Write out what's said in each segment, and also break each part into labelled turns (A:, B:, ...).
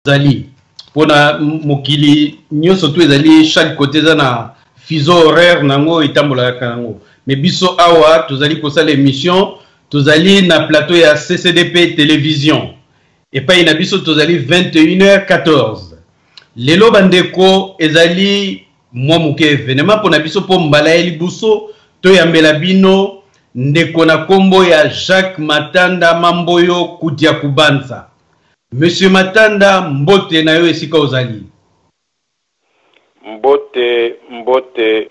A: Zali pour na mokili nyonso to ezali chaque côté za na fuseau horaire nango etambola kango mais biso awa tozali kosala émission tozali na plateau ya CCDP télévision et pa ina biso tozali 21h14 lelo bandeko ezali mwa moke événement pour na biso po mbala eli buso to yambela bino ndeko na kombo ya Jacques Matanda Mamboyo Kudia Kubanza. Monsieur Matanda, mbote na yo esika ozali.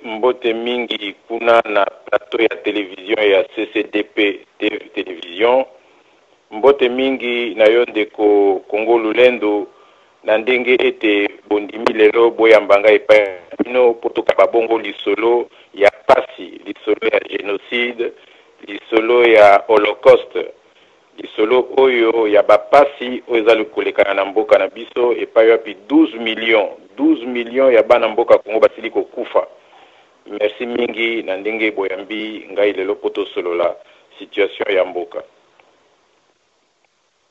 B: Mbote mingi kuna na plateau ya télévision ya CCDP télévision. Mbote mingi na yo ndeko Kongo Lulendo na ndenge ete bondimi lelo boya mbanga epai bino potoka babongo lisolo ya pasi, lisolo ya génocide, lisolo ya holocauste. Lisolo oyo ya bapasi oyo kolekana na mboka na biso epai wapi 12 millions ya bana mboka Kongo basili kokufa. Merci mingi na ndenge boyambi ngai lelo poto solola situation ya mboka.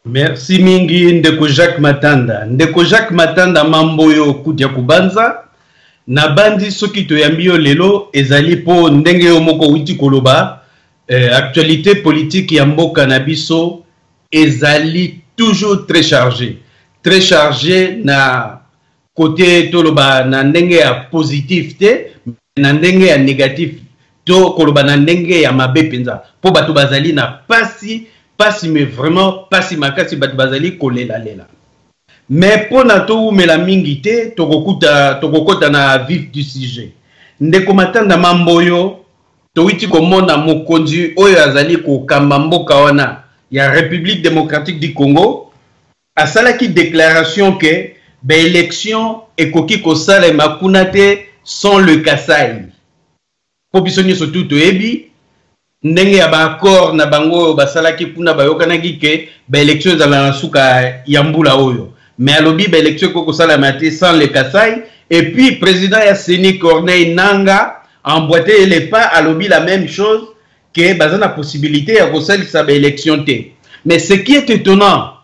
A: Merci mingi ndeko Jacques Matanda. Ndeko Jacques Matanda Mamboyo Kudia Kubanza na bandi soki toyambi yo lelo ezali po ndenge yo moko witi koloba. Actualité politique ya mboka na biso ezali toujours très chargé na côté toloba na ndenge ya positif te na ndenge ya négatif to koloba na ndenge ya mabe penza po bato bazali na pasi mais vraiment pasi makasi bato bazali kolela mais po na to umela mingi te tokokota na vif du sujet ndeko Matanda Mamboyo toiti komona mokonzi oyo azali kokamba mboka wana ya République démocratique du Congo asalaki déclaration que ba élection ekoki kosala makuna te sans le Kasai po biso nyonso tu toyebi ndenge ya ba accord na bango basalaki kuna bayokanaki ke ba élection ezala na suka ya mbula oyo mais alobi ba élection kokosala mate sans le Kasai et puis président ya Seni Corneille Nanga emboîter les pas à lobby la même chose que bazana la possibilité à cause sa élection té. Mais ce qui est étonnant,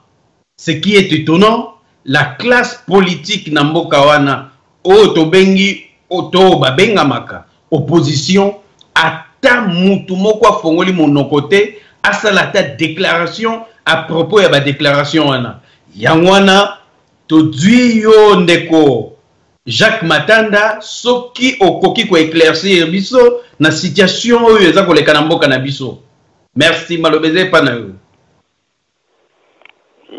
A: la classe politique namboka wana otobengi oto babenga maka opposition ata mutu moko afongoli monoko te asala ta déclaration à propos ya ba déclaration wana. Yangwana to dui yo ndeko Jacques Matanda soki okoki ko éclaircir biso na situation oyo eza koleka na mboka na biso. Merci malobeze pa na yo.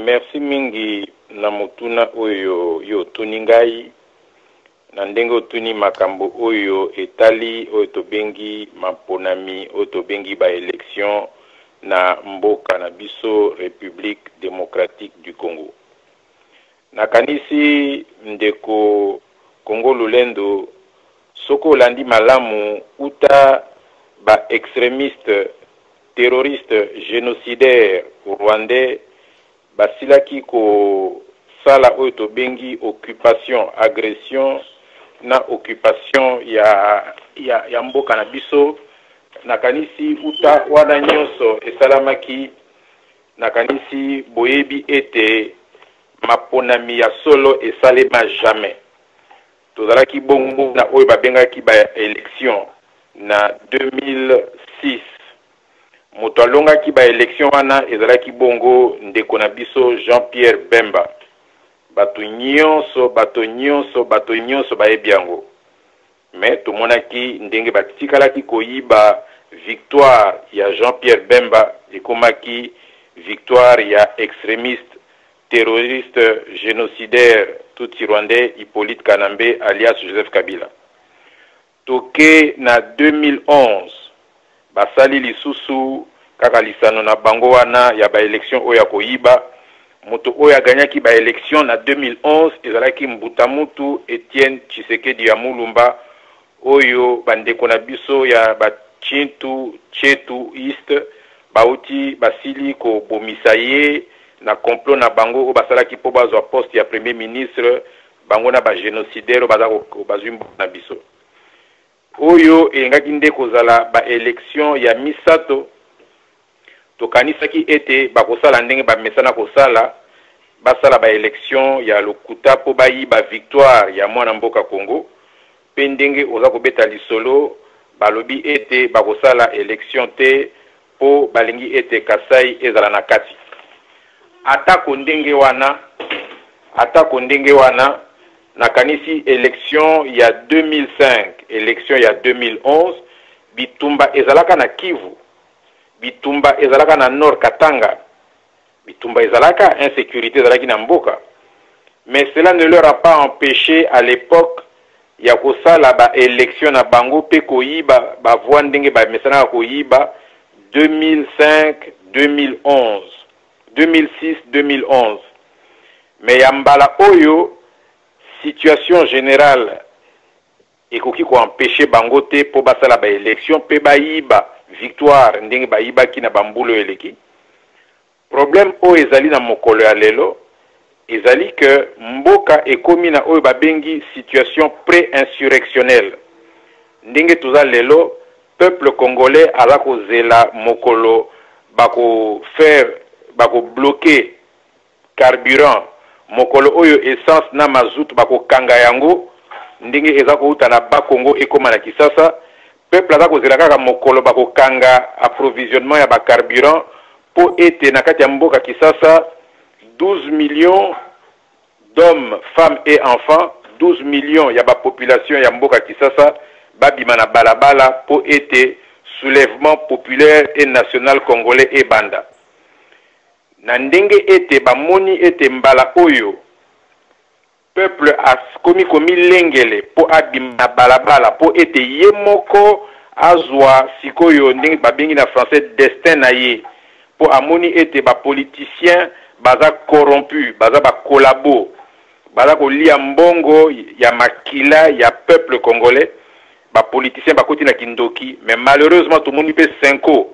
B: Merci mingi na mutuna oyo yo tuningai na ndenge otuni makambo oyo etali oyo tobengi maponami oyo tobengi ba élection na mboka na biso République démocratique du Congo. Na kanisi ndeko Kongo Lulendo soko landi malamu uta ba extrémiste terroriste génocidaire rwandais basilaki ko sala oyo tobengi occupation agression na occupation ya mboka na biso nakanisi uta wana nyonso esalamaki nakanisi boyebi ete maponami ya solo esalema jamais tozalaki bongo na oyo babengaki ba élection na 2006 moto alongaki ba élection wana ezalaki bongo ndeko na biso Jean-Pierre Bemba bato nyonso bayebi yango mais tomonaki ndenge batikalaki koyiba victoire ya Jean-Pierre Bemba ekomaki victoire ya extrémiste terroriste génocidaire tout rwandais Hippolyte Kanambe alias Joseph Kabila. Toke na 2011 basali lisusu kaka lisano na bango wana ya ba élection oya koyiba moto oya ganyaki ba élection na 2011 ezalaki Mbutamutu Etienne Tshisekedi ya Mulumba oyo bandeko na biso ya ba Chetu East bauti basili ko bomisaye na complot na bango o basalaki po bazwa poste ya premier ministre bango na ba génocidaire bazwimbo na biso oyo engaki nde kozala ba élection ya misato tokanisaki ete bakosala ndenge bamesana kosala basala ba élection ya lokuta po bayiba victoire ya mwana mboka Congo pe ndenge oza kobeta lisolo balobi ete bakosala élection te po balingi ete Kasai ezala na kati atako ndenge wana nakanisi élection ya 2005 élection ya 2011 bitumba ezalaka na Kivu, bitumba ezalaka na Nord Katanga, bitumba ezalaka insécurité ezalaki na mboka. Mais cela ne leur a pas empêché à l'époque ya kosala ba élection na bango pe koyiba ba voix ndenge ba mesana koyiba 2005 2011 2006 2011. Mais ya mbala oyo situation générale ekoki ko empêcher bango te po basala ba élection pe bayiba victoire ndenge bayiba ki na bambulo eleki. Problème o ezali na mokolo ya lelo ezali que mboka ekomi na oyo babengi situation pré-insurrectionnelle. Ndenge tuza lelo peuple congolais ala kozela mokolo bako bloquer carburant mokolo oyo essence na mazout bako kanga yango ndenge eza ko uta na Bakongo ekoma na Kisasa peuple ala kozela kaka mokolo bako kanga approvisionnement ya ba carburant po ete na kati ya mboka Kisasa 12 millions d'hommes, femmes et enfants, 12 millions ya ba population ya mboka Kisasa babima na balabala po ete soulèvement populaire et national congolais et banda. Na ndenge ete bamoni ete mbala oyo peuple a komi lengele po abima na balabala po ete ye moko azwa sikoyo ndenge babengi na français destin na ye po amoni ete ba politicien baza corrompu baza ba collabo baza kolia mbongo ya makila ya peuple congolais ba politicien bakoti na kindoki. Mais malheureusement tout le monde peut 5 ans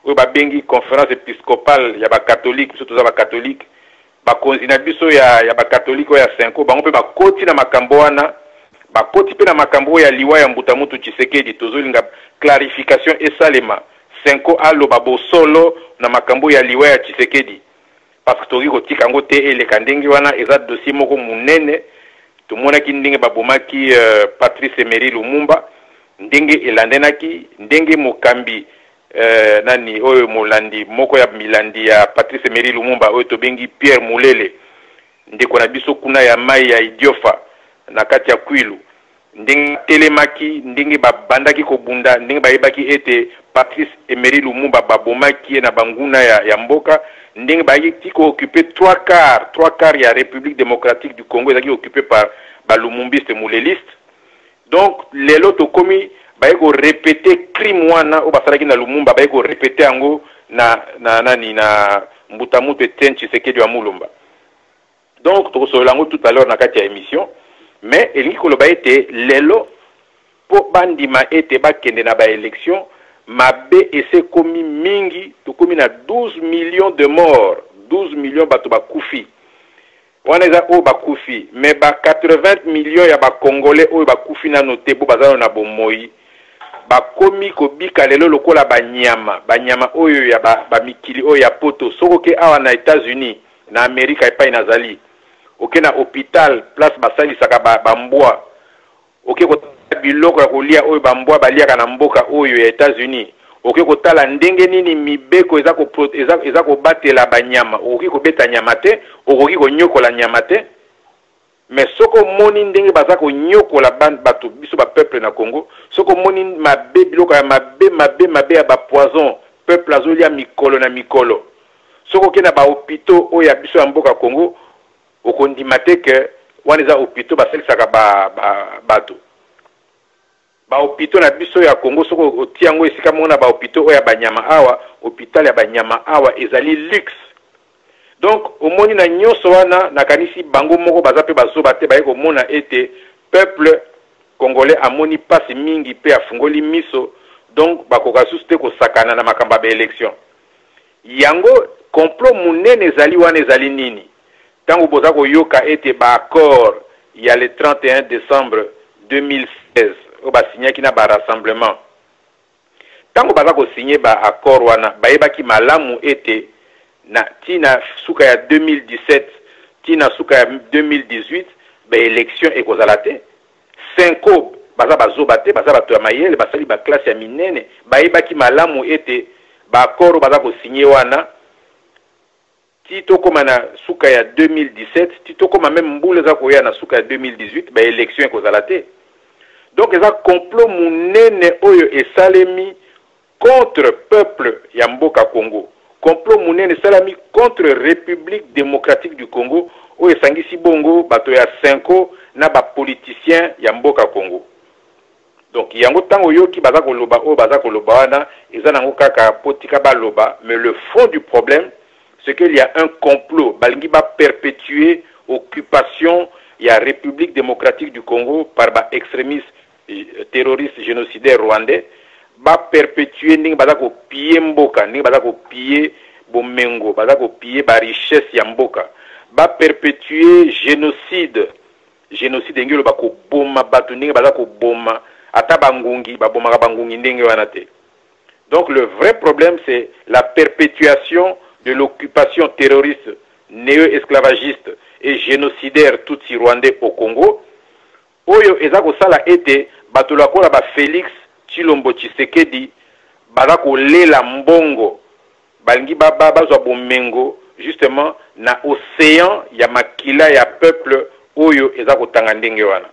B: oyo babengi conférence épiscopale ya ba catholique biso toza ba catholique ba konzina biso ya ba catholique oyo ya 5 ans bango pe bakoti na makambo wana bakoti pe na makambo ya liwa ya Mbutamutu Tshisekedi tozolinga clarification esalema 5 ans aloba bosolo na makambo ya liwa ya Tshisekedi parce que toki kotika ngo te eleka ndenge wana eza dossier moko munene tomonaki ndenge babomaki Patrice Emery Lumumba ndenge elandenaki ndenge mokambi nani oyo molandi moko ya milandi ya Patrice Emery Lumumba oyo tobengi Pierre Mulele ndeko na biso kuna ya mai ya Idiofa na kati ya Kwilu ndenge telemaki ndenge babandaki kobunda ndenge bayebaki ete Patrice Emery Lumumba babomaki na banguna ya mboka ndenge bayeki ko occuper 3 quarts ya République démocratique du Congo ezaki occupé par balumumbiste muleliste. Donc lelo to komi bayeko répéter crime wana o basalaki na Lumumba bayeko répéter yango na Mbutamutu Tshisekedi wa Mulumba. Donc to solango tout à l'heure na kati ya émission mais elingi koloba ete lelo po bandima ete bakende na ba élection mabe ese komi mingi to komi na 12 millions de morts 12 millions bato bakufi wana eza oyo bakufi mais ba 80 millions ya ba congolais oyo bakufi na note bo bazalo na bomoi bakomi kobika lelo lokola banyama oyo ya ba mikili oyo ya poto sokoke awa na États-Unis na Amerika epai nazali oke na hôpital place basalisaka bambwa oke kotala biloko ya kolia oyo bambwa baliaka na mboka oyo ya États-Unis oke kotala ndenge nini mibeko eza kobatela banyama okoki kobeta nyama te okoki konyokola nyama te. Mais soko moni ndenge baza konyokola bato biso ba peuple na Congo soko moni mabe biloko ya mabe ya ba poison peuple azolia mikolo na mikolo soko kena ba hôpitaux oyo ya biso ya mboka Congo okondima te ke wana eza hôpitaux basalisaka bato ba hôpitaux na biso ya Congo soko otiango esika mona ba hôpitaux oyo ya banyama awa hôpital ya banyama awa ezali luxe. Donc au moni na nyonso wana nakanisi bango moko baza pe bazoba te bayeko mona ete peuple congolais amoni pasi mingi pe afungoli miso donc bakoka susu te kosakana na makamba ba élection yango complot munene ezali wana ezali nini tango boza koyoka ete ba accord ya le 31 décembre 2016 o ba signaki na ba rassemblement tango baza ko signer ba accord wana bayebaki malamu ete na tina suka ya 2017 tina suka ya 2018 ba élection ekozala te. Senko baza bazoba te, baza bato ya mayele, basali ba classe ya minene, bayebaki malamu ete ba accord baza ko signer wana tito koma na suka ya 2017, tito koma même mbule za koya na suka ya 2018 ba élection ekozala te. Donc eza complot munene oyo esalemi contre peuple ya mboka Congo. Complot munene esalemi contre République démocratique du Congo oyo esangisi bongo bato ya Senko na ba politicien ya mboka Congo. Donc yango tango yoki baza koloba o baza koloba wana eza nango kaka potika baloba, mais le fond du problème c'est qu'il y a un complot balingi ba perpétuer occupation ya République démocratique du Congo par ba extrémistes terroristes génocidaires rwandais, ba perpétuer ndenge baza ko piller mboka, ndenge baza ko piller bomengo, baza ko piller ba richesse ya mboka, ba perpétuer génocide ngelo ba ko boma batu ndenge baza ko boma ata bangungi ba boma bangungi ndenge wana te. Donc le vrai problème c'est la perpétuation de l'occupation terroriste néo-esclavagiste et génocidaire tutsi rwandais au Congo. Oyo eza ko sala ete bato lakola ba Félix Tshilombo Tshisekedi baza ko lela mbongo balingi bazwa bomengo justement na océan ya makila ya peuple oyo eza ko tanga ndenge wana.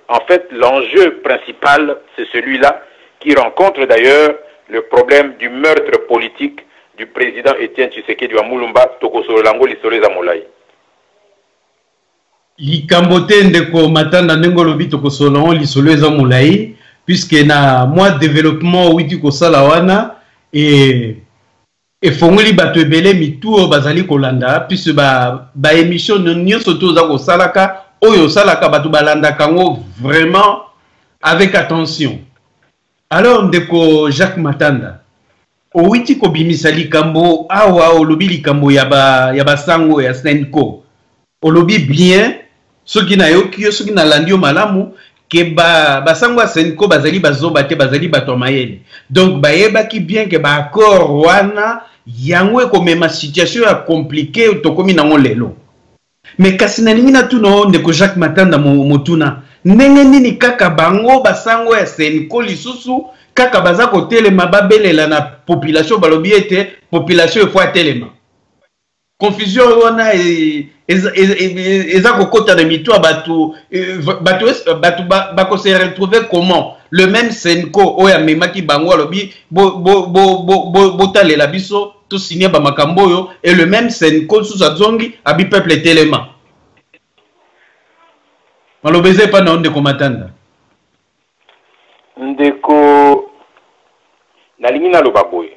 B: En fait, l'enjeu principal c'est celui-là qui rencontre d'ailleurs le problème du meurtre politique du président Etienne Tshisekedi wa Mulumba tokosolo lango lisolo za molai.
A: Likambo te ndeko Matanda ndenge lobi tokosolo lisolo za molai puisque na moi développement witi kosala wana efongoli bato ebele mitu bazali kolanda puisque ba émission nyonso toza kosalaka oyo salaka bato balanda kango vraiment avec attention. Alors ndeko Jacques Matanda owiti kobimisa likambo awa olobi likambo ya basango ya Senko olobi bien soki na yoki yo soki na landi yo malamu ke basango ya Senko bazali bazoba te bazali bato mayele, donc bayebaki bien ke ba accord wana yango ekomema situation ya compliqué tokomi nango lelo. Mais kasi na ningi na tuno ndeko Jacques Matanda motuna ndenge nini kaka bango basango ya Senko lisusu kaka baza kotelema babelela na population balobi ete population efo atelema. Confusion wana eza kokota na mitwa batu bako se retrouver comment le même Senko oya memaki bango alobi botalela biso to signer ba makambo yo et le même Senko sous azongi abi peuple telema. Malobeze pa na ndeko Matanda.
B: Ndeko nalingi na loba boye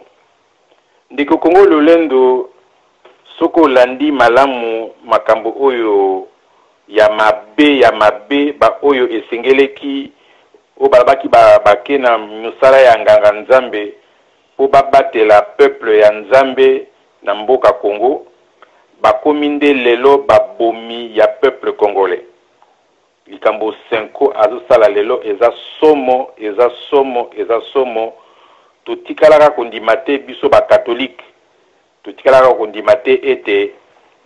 B: ndeko Kongo lolendo soko landi malamu makambo oyo ya mabe ba oyo esengeleki o babaki bake na musala ya nganga nzambe po babatela peuple ya nzambe na mboka Congo bakomi nde lelo babomi ya peuple congolais. Likambo Senko azosala lelo eza somo totikalaka kondima te biso ba catholique, totikalaka kondima te ete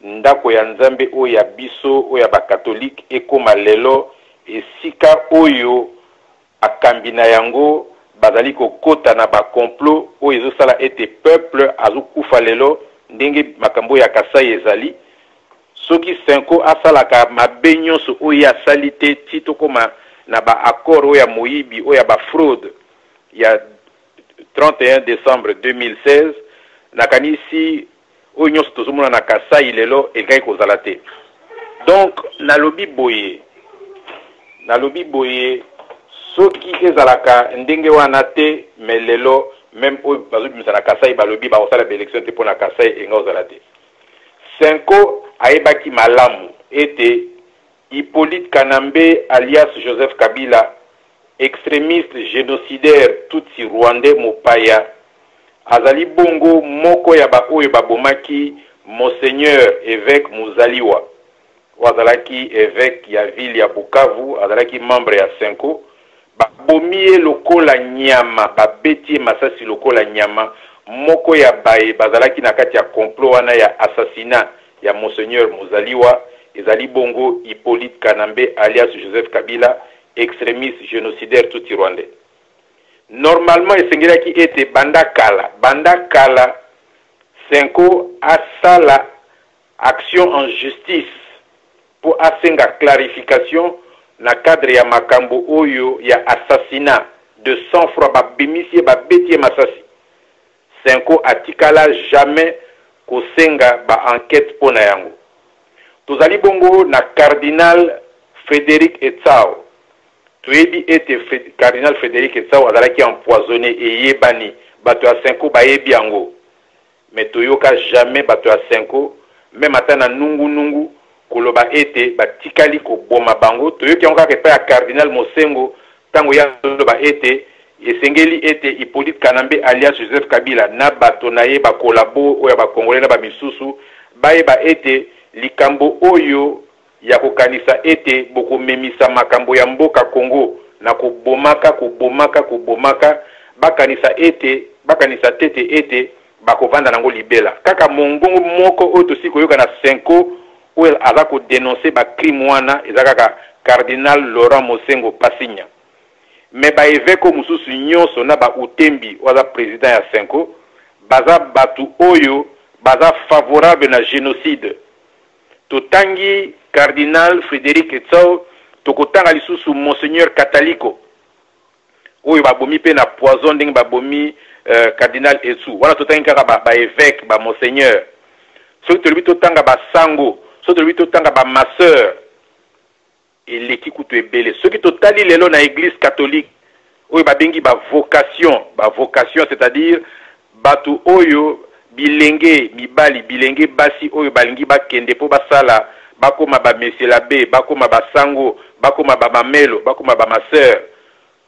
B: ndako ya nzambe oyo ya biso oyo ya ba catholique ekoma lelo esika oyo akambi na yango bazali kokota na ba complot oyo ezosala ete peuple azokufa lelo ndenge makambo ya Kasai ezali. Soki Senko asalaka mabe nyonso oyo asali te tito koma na ba accord oyo ya moyibi oyo ya ba fraude ya 31 décembre 2016 nakanisi oyo nyonso tozomona na Kasai lelo ekai kozala te. Donc nalobi boye soki ezalaka ndenge wana te mais lelo même oyo bazobimisa na Kasai balobi bakosala ba élection te mpona Kasai enga ozala te. Senko aebaki malamu ete Hippolyte Kanambe alias Joseph Kabila, extrémiste génocidaire tutsi rwandais mopaya, azali bongo moko ya ba oyo babomaki Monseigneur évêque Muzaliwa, azalaki évêque ya ville ya Bukavu, azalaki membre ya Senko, babomie lokola nyama, babeti masasi lokola nyama, moko ya bae bazalaki na kati ya complot wana ya assassinat ya Monseigneur Muzaliwa ezali bongo Hippolyte Kanambe alias Joseph Kabila, extrémiste génocidaire tout rwandais. Normalement esengeli ki ete banda kala Senko asala action en justice pour asenga clarification na cadre ya makambo oyo ya assassinat de sang-froid babimisi babetie masasi. Senko atikala jamais kosenga ba enquête pona yango. Tozali bongo na cardinal Frédéric Etsao. Tuebi ete cardinal Frédéric Etsao azalaki empoisonné et yebani bato ya Senko bayebi yango. Mais toyoka jamais bato ya Senko même ata na nungu koloba ete batikali ko boma bango. Toyoki yango kaka ya cardinal Mosengo tango ya loba ete esengeli ete Hippolyte Kanambe alias Joseph Kabila na bato na ye ba kolabo oya ba Congolais na ba misusu bayeba ete likambo oyo ya kokanisa ete boko memisa makambo ya mboka Congo na kobomaka bakanisa tete ete bakovanda nango libela kaka mongongo moko oyo tosi koyoka na Senko oyo aza ko dénoncer ba crime wana eza kaka cardinal Laurent Mosengo Pasinya. Mais ba évêque mususu nyonso na ba utembi waza président ya Senko baza batu oyo baza favorable na génocide. Totangi cardinal Frédéric Etsao tokotanga lisusu monseigneur Catalico oyo babomi pe na poison ndenge babomi cardinal Etsu wana totangi kaka ba évêque ba monseigneur soki tolobi totanga ba sango soki tolobi totanga ba masseur eleki kutu ebele soki totali lelo na église catholique oyo babengi ba vocation c'est-à-dire batu oyo bilenge mibali bilenge basi oyo balingi bakende po basala bakoma ba monsieur l'abbé bakoma ba sango bakoma ba mamelo bakoma ba masseur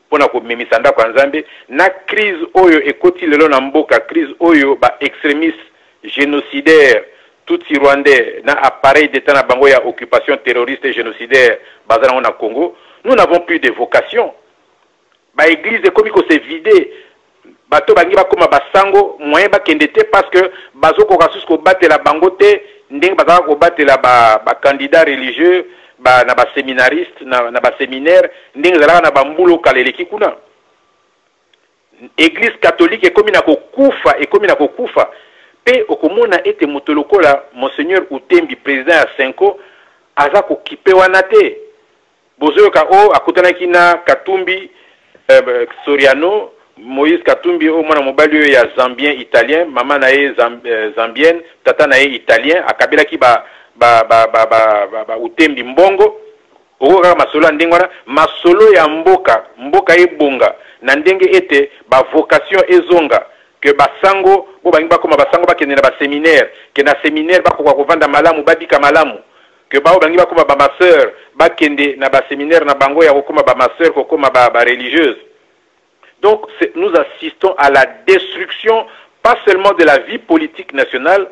B: pona ko memisa ndako ya Nzambe na crise oyo ekoti lelo na mboka crise oyo ba extrémiste génocidaire tout rwandais na appareil d'état na bango ya occupation terroriste et génocidaire bazana na Congo. Nous n'avons plus de vocation. Ba église comme ko se vider bato bangi bakoma basango moyen bakende te parce que bazoko kasus ko batela bango te ndenge bazaka ko batela ba candidat religieux ba na ba séminariste na ba séminaire ndenge zalaka na bambulo kaleleki kuna. Église catholique ekomi na kokufa pe okomona ete motolokola monseigneur Utembi président ya Senko aza ko kipe wana te bozoyoka o akotanaki na Katumbi Soriano Moïse Katumbi o mwana mobali ya Zambien italien mama na ye zambienne tata na ye italien akabelaki ba Utembi mbongo okoka masolo ndenge wana masolo ya mboka ebonga na ndenge ete ba vocation ezonga que basango bo bangi bakoma basango bakende na ba séminaire que na séminaire bakoka kovanda malamu babika malamu que bao bangi bakoma ba masseur bakende na ba séminaire na bango ya kokoma ba masseur kokoma ba religieuse. Donc nous assistons à la destruction pas seulement de la vie politique nationale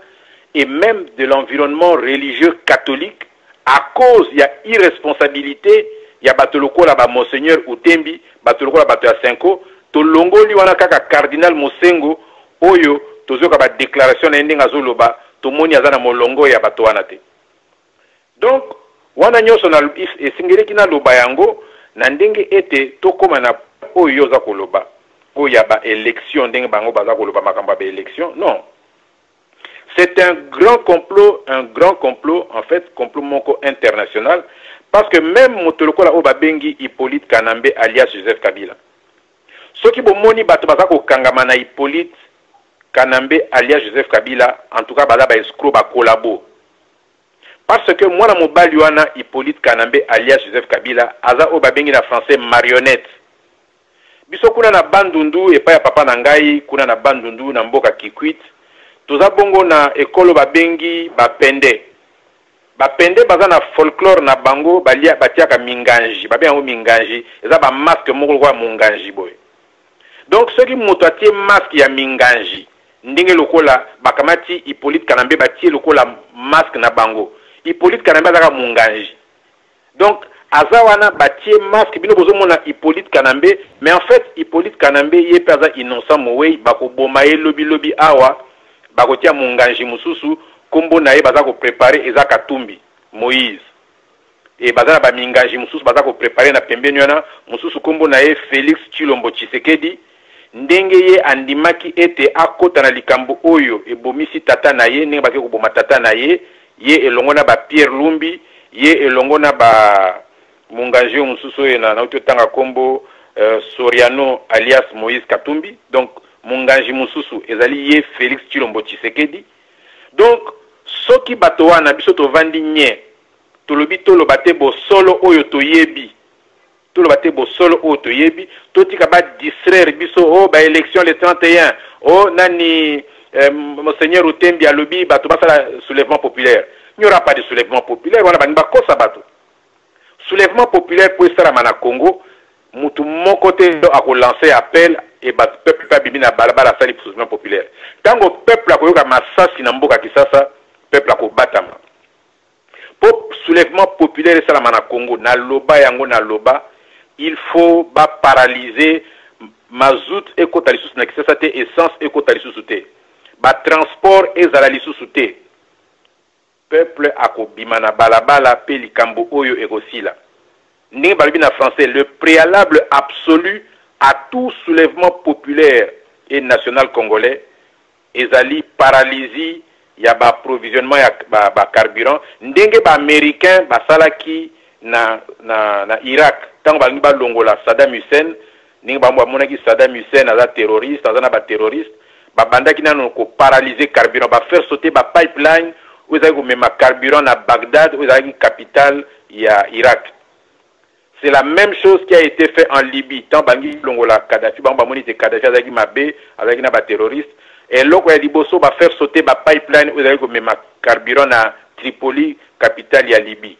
B: et même de l'environnement religieux catholique à cause il y a irresponsabilité il y a batoloko la ba monseigneur Utembi batoloko la bato ya Senko tolongoli wana kaka cardinal Mosengo oyo tozoka ba déclaration na ndenge azoloba tomoni azana molongo ya bato wana te. Donc wana nyonso na esingeleki na loba yango na ndenge ete tokoma na oyo za koloba oyo ya ba élection ndenge bango baza koloba makamba ba élection non. C'est un grand complot en fait complot moko international parce que même motolokola o babengi Hippolyte Kanambe alias Joseph Kabila soki bomoni bato baza ko kangama na Hippolyte Kanambe alias Joseph Kabila en tout cas baza ba escroc ba collabo parce que moi na mobali wana Hippolyte Kanambe alias Joseph Kabila aza o babengi na français marionnette biso kuna na bandundu epa ya papa na ngai kuna na bandundu na mboka Kikwit toza bongo na ekolo babengi bapende baza na folklore na bango batiaka minganji babenga minganji eza ba masque moko kwa munganji boy. Donc soki moto atie masque ya minganji ndenge lokola bakamati Hippolyte Kanambe batie lokola masque na bango Hippolyte Kanambe azaka munganji donc azawana batie masque bino bozomona Hippolyte Kanambe mais en fait Hippolyte Kanambe ye paza innocent mowei bakoboma ye lobi awa bakotia munganji mususu kombo na ye baza ko préparer eza Katumbi Moïse et bazana ba mingaji mususu bazako préparer na pembeni wana mususu kombo na ye Félix Tshilombo Tshisekedi ndenge ye andimaki ete akota na likambo oyo ebomisi tata na ye ndenge bake koboma tata na ye elongo na ba Pierre Lumbi ye elongo na ba mungaji mususu ye na utotanga kombo Soriano alias Moïse Katumbi. Donc mungaji mususu ezali ye Félix Tshilombo Tshisekedi. Donc soki bato wana biso tovandi nye tolobi toloba te bo solo oyo toyebi toloba te bo solo oyo toyebi totika ba distraire biso o ba élection le 31 o nani monseigneur Utembi alobi bato basala soulèvement populaire. Il n'y aura pas de soulèvement populaire, wana bani bakosa bato. Soulèvement populaire pour esala na Congo mutu mon côté a lancé appel et bat peuple pa bimina balabala sali pour soulèvement populaire. Tango peuple a koyoka masasi na mboka kisasa peuple a ko batama. Pour soulèvement populaire et salamana Congo, na loba yango na loba, il faut ba paralyser mazout et kotali sous na kisasa te essence et kotali sous te. Ba transport et zalali sous te. Peuple a ko bimana balabala pe likambo oyo ekosila. Ni balibi na français, le préalable absolu à tout soulèvement populaire et national congolais ezali paralysie ya ba approvisionnement ya ba carburant ndenge ba américain basalaki na Irak tango balingi balongola Saddam Hussein ndenge bamonaki Saddam Hussein aza terroriste aza na ba terroriste babandaki nano ko paralyser carburant ba faire sauter ba pipeline où ezali komema carburant na Bagdad où ezali capitale ya Irak. C'est la même chose qui a été fait en Libye tant bangi longola Kadhafi bamoni te Kadhafi azali mabe azali na ba terroriste. Et loko ya liboso va faire sauter ba pipeline où ezali komema carburant na Tripoli capitale ya Libye.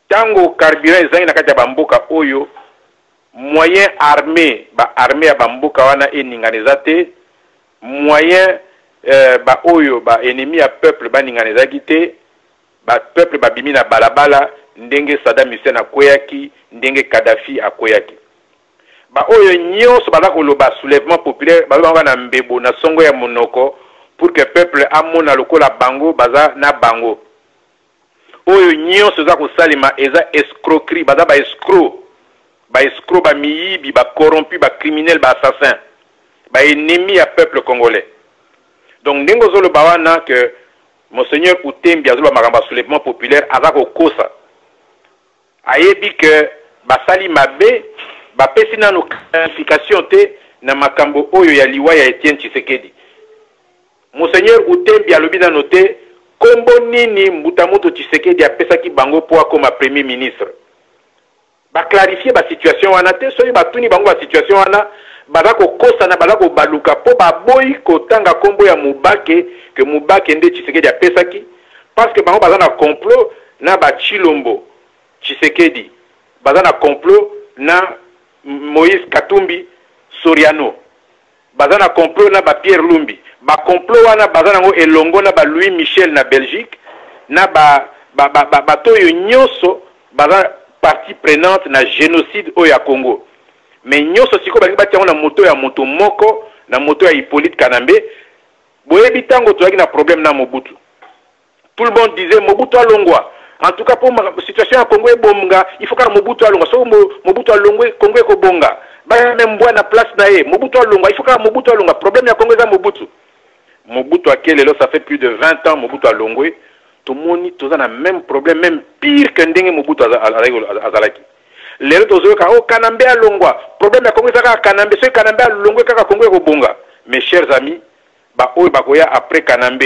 B: Tango carburant ezali na kati ya bamboka oyo moyen armé ba armée ya bamboka wana eninganeza te moyen ba oyo ba ennemi ya peuple ba ninganeza te ba peuple ba bimi na balabala ndenge Saddam Hussein akoyaki ndenge Kadhafi akoyaki. Ba oyo nyonso baza koloba soulèvement populaire baza na mbebo na songo ya monoko pour que peuple amona lokola bango baza na bango. Oyo nyonso za kosalima eza escroquerie baza ba escroc ba miyibi ba corrompu ba criminel ba assassin ba ennemi ya peuple congolais. Donc ndenge zolo bawana que monseigneur Utembi azolo makamba soulèvement populaire aza kokosa ayebi que basali mabe bapesi nano qualification te na makambo oyo ya liwa ya Etienne Tshisekedi. Monseigneur Utembi alobi nano te kombo nini Mbutamoto Tshisekedi apesaki bango po akoma premier ministre. Ba clarifier ba situation wana te soki batuni bango ba situation wana baza kokosa na baza kobaluka po baboyi kotanga kombo ya Mubake que Mubake nde Tshisekedi apesaki parce que bango baza na complot na ba Tshilombo Tshisekedi baza na complot na Moïse Katumbi Soriano baza na complot na ba Pierre Lumbi ba complot wana baza nango elongo na ba Louis Michel na Belgique na ba toyo nyonso baza partie prenante na génocide au ya Congo. Mais nyonso siko balingi batia na moto ya moto moko na moto ya Hippolyte Kanambe boyebi tango toyaki na problème na Mobutu. Tout le monde disait Mobutu alongwa. En tout cas, pour la situation à Congo et Bonga, il faut que Mobutu alonga. So Mobutu alonga, Congo et Bonga. Bah même bois na place naé. Mobutu alonga, il faut que Mobutu alonga. Problème ya Congo est Mobutu. Mobutu à quel ça fait plus de 20 ans Mobutu alonga. Tout le monde tous a même problème, même pire que ndenge Mobutu azalaki. Les autres ont dit Kanambe alonga. Problème ya Congo c'est Kanambe, c'est Kanambe alonga kaka Congo et Bonga. Mes chers amis, bah oy bakoya après Kanambe.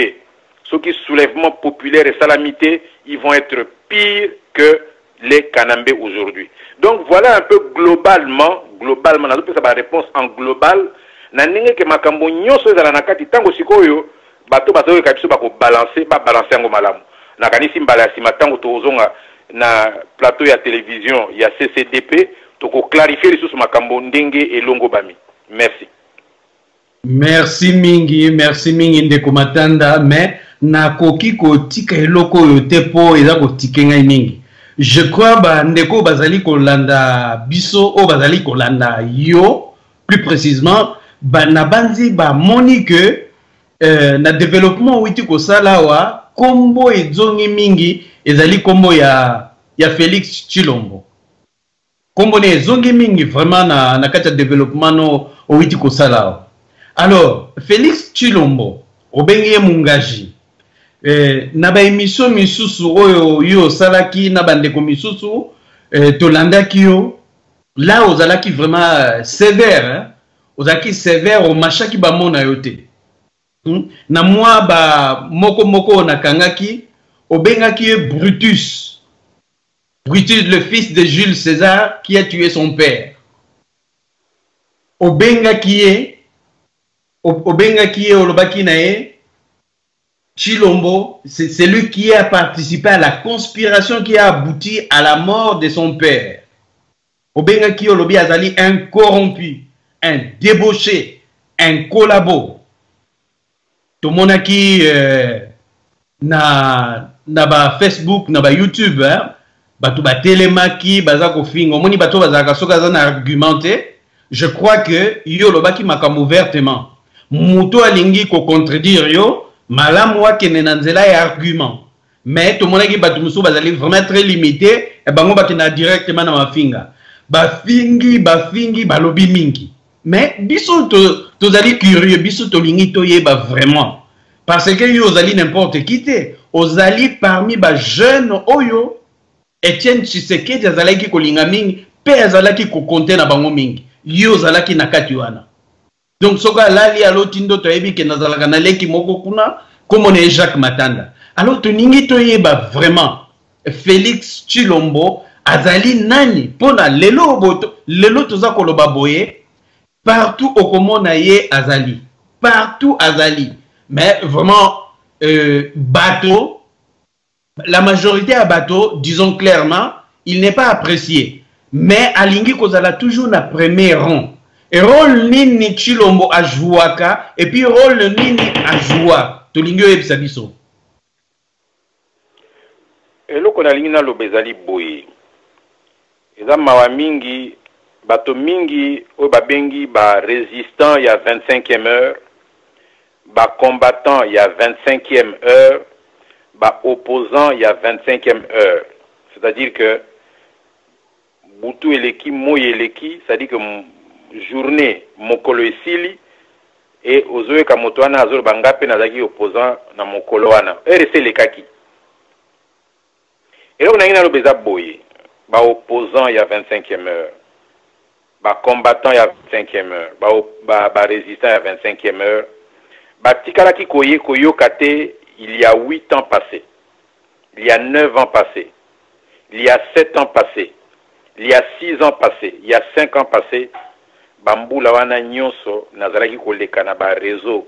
B: Ceux qui soulèvement populaire et salamité, ils vont être pires que les Kanambé aujourd'hui. Donc voilà un peu globalement, na ça réponse en global. Na ninge ke makambo nyonso za na kati tango sikoyo bato bazo kabiso ba ko balancer ngo malamu. Na kanisi mbala si matango tozonga na plateau ya télévision ya CCDP to ko clarifier les sous makambo ndenge elongo bami. Merci.
A: Merci mingi ndeko Matanda mais na koki kotika eloko yote po eza kotika ngai mingi. Je crois ba ndeko bazali kolanda biso o bazali kolanda yo plus précisément ba na banzi ba moni que na développement witi ko sala wa kombo ezongi mingi ezali kombo ya Félix Tshilombo. Kombo ne ezongi mingi vraiment na kati ya développement no owiti kosala. Alors Félix Tshilombo obengi ye mungaji na ba émission misusu oyo yo salaki na bandeko misusu tolandaki yo là ozalaki vraiment sévère hein? Ozalaki sévère omashaki bamona yo te na moi ba moko nakangaki obengaki ye Brutus le fils de Jules César qui a tué son père. Obengaki ye olobaki na ye Tshilombo, c'est lui qui a participé à la conspiration qui a abouti à la mort de son père. Obengaki olobi azali un corrompu, un débauché, un collabo. Tomonaki na ba Facebook, na ba YouTube, hein? Bato ba telemaki, baza ko fingo. Moni bato bazaka soka za na argumenté. Je crois que yo lobaki makambo ouvertement. Muto alingi ko contredire yo. Malamu wake nenanzela ya argument. Mais tout le monde qui bat muso bazali vraiment très limité et bango bakina directement na mafinga. Bafingi balobi mingi. Mais biso tozali curieux, biso tolingi toyeba vraiment. Parce que yo ozali n'importe qui te. Ozali parmi ba jeunes oyo Etienne Tshisekedi azalaki kolinga mingi pe azalaki ko compter na bango mingi. Yo ozalaki na kati wana. Donc, soka lali alo tindo to ebi ke nazalaka na leki moko kuna comme on est Jacques Matanda. Alors tu ningi to yeba vraiment Félix Tshilombo azali nani pona lelo toza koloba boye partout au komona ye azali. Partout azali. Mais vraiment bateau, la majorité à bateau, disons clairement, il n'est pas apprécié. Mais alingi kozala toujours na premier rang. Et rôle nini Tshilombo a jouaka et puis rôle nini a joua tolingio ebisa biso.
B: Eloko na lingi na lobezali boye. Eza mawa mingi bato mingi o babengi ba résistant ya 25e heure, ba combattant ya 25e heure, ba opposant ya 25e heure. C'est-à-dire que Boutou eleki moy eleki, c'est-à-dire que journée mokolo esili et ozoe kamoto wana azolo bangape nazaki opposant na mokolo wana RC lekaki et là on a une lobeza boye ba opposant ya 25e heure ba combattant ya 25e heure ba résistant ya 25e heure ba tikalaki koyo kate il y a 8 ans passés, il y a 9 ans passés, il y a 7 ans passés, il y a 6 ans passés, il y a 5 ans passés. Bambula wana nyonso nazalaki koleka na ba réseau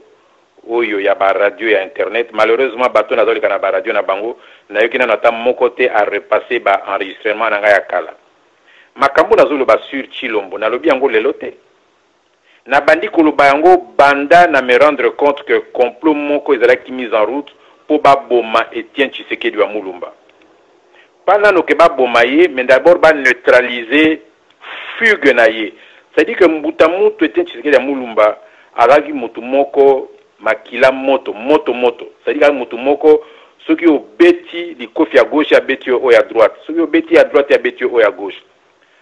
B: oyo ya ba radio ya internet. Malheureusement bato nazoleka na ba radio na bango na yoki na nata moko te a repasser ba enregistrement na nga ya kala. Makambo nazolo ba sur Tshilombo na lobi yango lelo te. Na bandi koloba yango banda na me rendre compte que complot moko ezalaki mise en route pour ba boma Etienne Tshisekedi wa Mulumba. Pendant no ke ba boma ye, mais d'abord ba neutraliser fugue na ye. C'est-à-dire que Mbutamutu Etienne Tshisekedi ya Mulumba azaki mutu moko makila moto. C'est-à-dire que mutu moko soki obeti likofi ya gauche ya beti o ya droite. Soki obeti ya droite ya beti o ya gauche.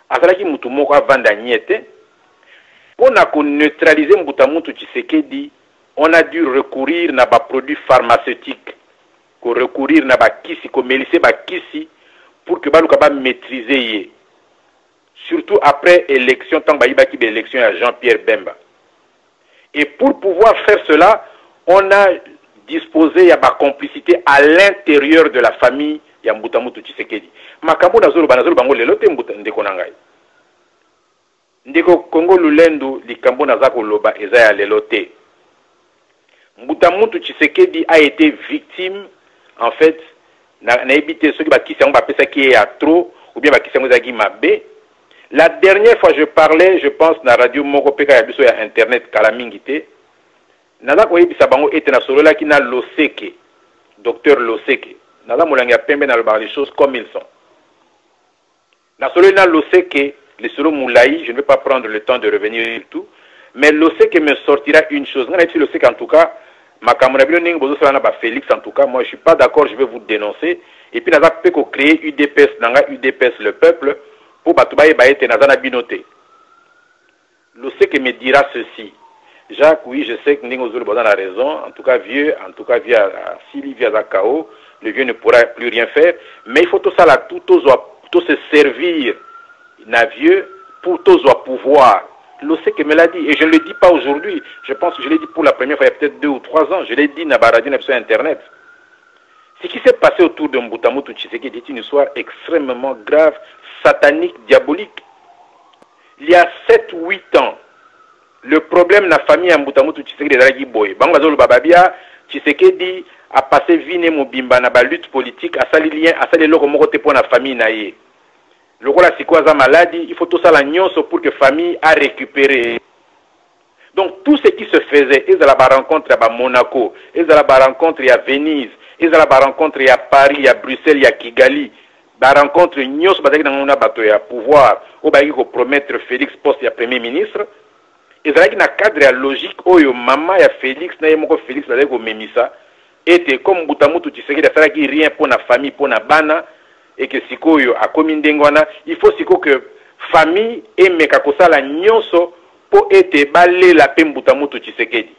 B: Azalaki mutu moko avanda niete. On a neutralisé Mbutamutu Tshisekedi, on a dû recourir na ba produits pharmaceutiques, ko recourir na ba kisi, ko melise ba kisi pour que baluka ba maîtriser ye. Surtout après élection, tant que l'élection à Jean-Pierre Bemba. Et pour pouvoir faire cela, on a disposé à ma complicité à l'intérieur de la famille ya Mbutamutu Tshisekedi. Makambo nazolo bango lelote ndeko nangai. Ndeko Kongo Lulendu likambo nazako loba eza ya lelote. Mbutamutu Tshisekedi a été victime en fait na ebité ceux qui ba kisi yango ba pesa ki ya trop ou bien ba kisi yango zaki mabe. La dernière fois je parlais, je pense, na radio moko peka ya biso ya internet kalamingite. Naza ko yebisa bango ete na solo la ki na Loseke, docteur Loseke. Naza molangi ya pembe na loba les choses comme ils sont. Na solo na Loseke, les solo moulaï, je ne vais pas prendre le temps de revenir sur tout, mais Loseke me sortira une chose. Ngana ti Loseke en tout cas, ma camarade Félix, en tout cas, moi je suis pas d'accord, je vais vous dénoncer. Et puis, nous avons créé UDPS, UDPS le peuple, pour Batoubaye Baïte Nazana Binoté. Le ce que me dira ceci. Jacques, oui, je sais que Ningo Zulu a raison, en tout cas, vieux, via Sili, via Zakao, le vieux ne pourra plus rien faire, mais il faut tout ça là, tout se servir, na vieux, pour tout pouvoir. Le ce que me l'a dit, et je ne le dis pas aujourd'hui, je pense que je l'ai dit pour la première fois il y a peut-être 2 ou 3 ans, je l'ai dit dans la radio sur Internet. Ce qui s'est passé autour de Mbutamoto Tshisekedi est une histoire extrêmement grave, satanique, diabolique. Il y a 7-8 ans, le problème de la famille à Mbutamoto Tshisekedi est Dragi Boy. Bangazolo Bababia, Tshisekedi a passé Vine Mobimba na ba lutte politique, a sali lien, a sali loko moko te pour la famille naïe. Le rôle c'est quoi ça maladie, il faut tout ça la nyonso pour que la famille a récupéré. Donc tout ce qui se faisait, ils allaient à la rencontre à Monaco, ils allaient à la rencontre à Venise, ils allaient à la rencontre à Paris, à Bruxelles, à Kigali, la rencontre nyonso bazaki dans mon bateau à pouvoir, au baïki ko promettre Félix poste ya premier ministre, ils allaient dans cadre à logique oyo maman ya Félix na yemoko Félix bazaki ko memisa, était comme Mbutamoto Tshisekedi ça qui rien pour la famille pour na bana. Et que sikoyo a komindengwana, il faut siko que famille et mekakosa la nyonso pour être balé la paix Mbutamoto Tshisekedi.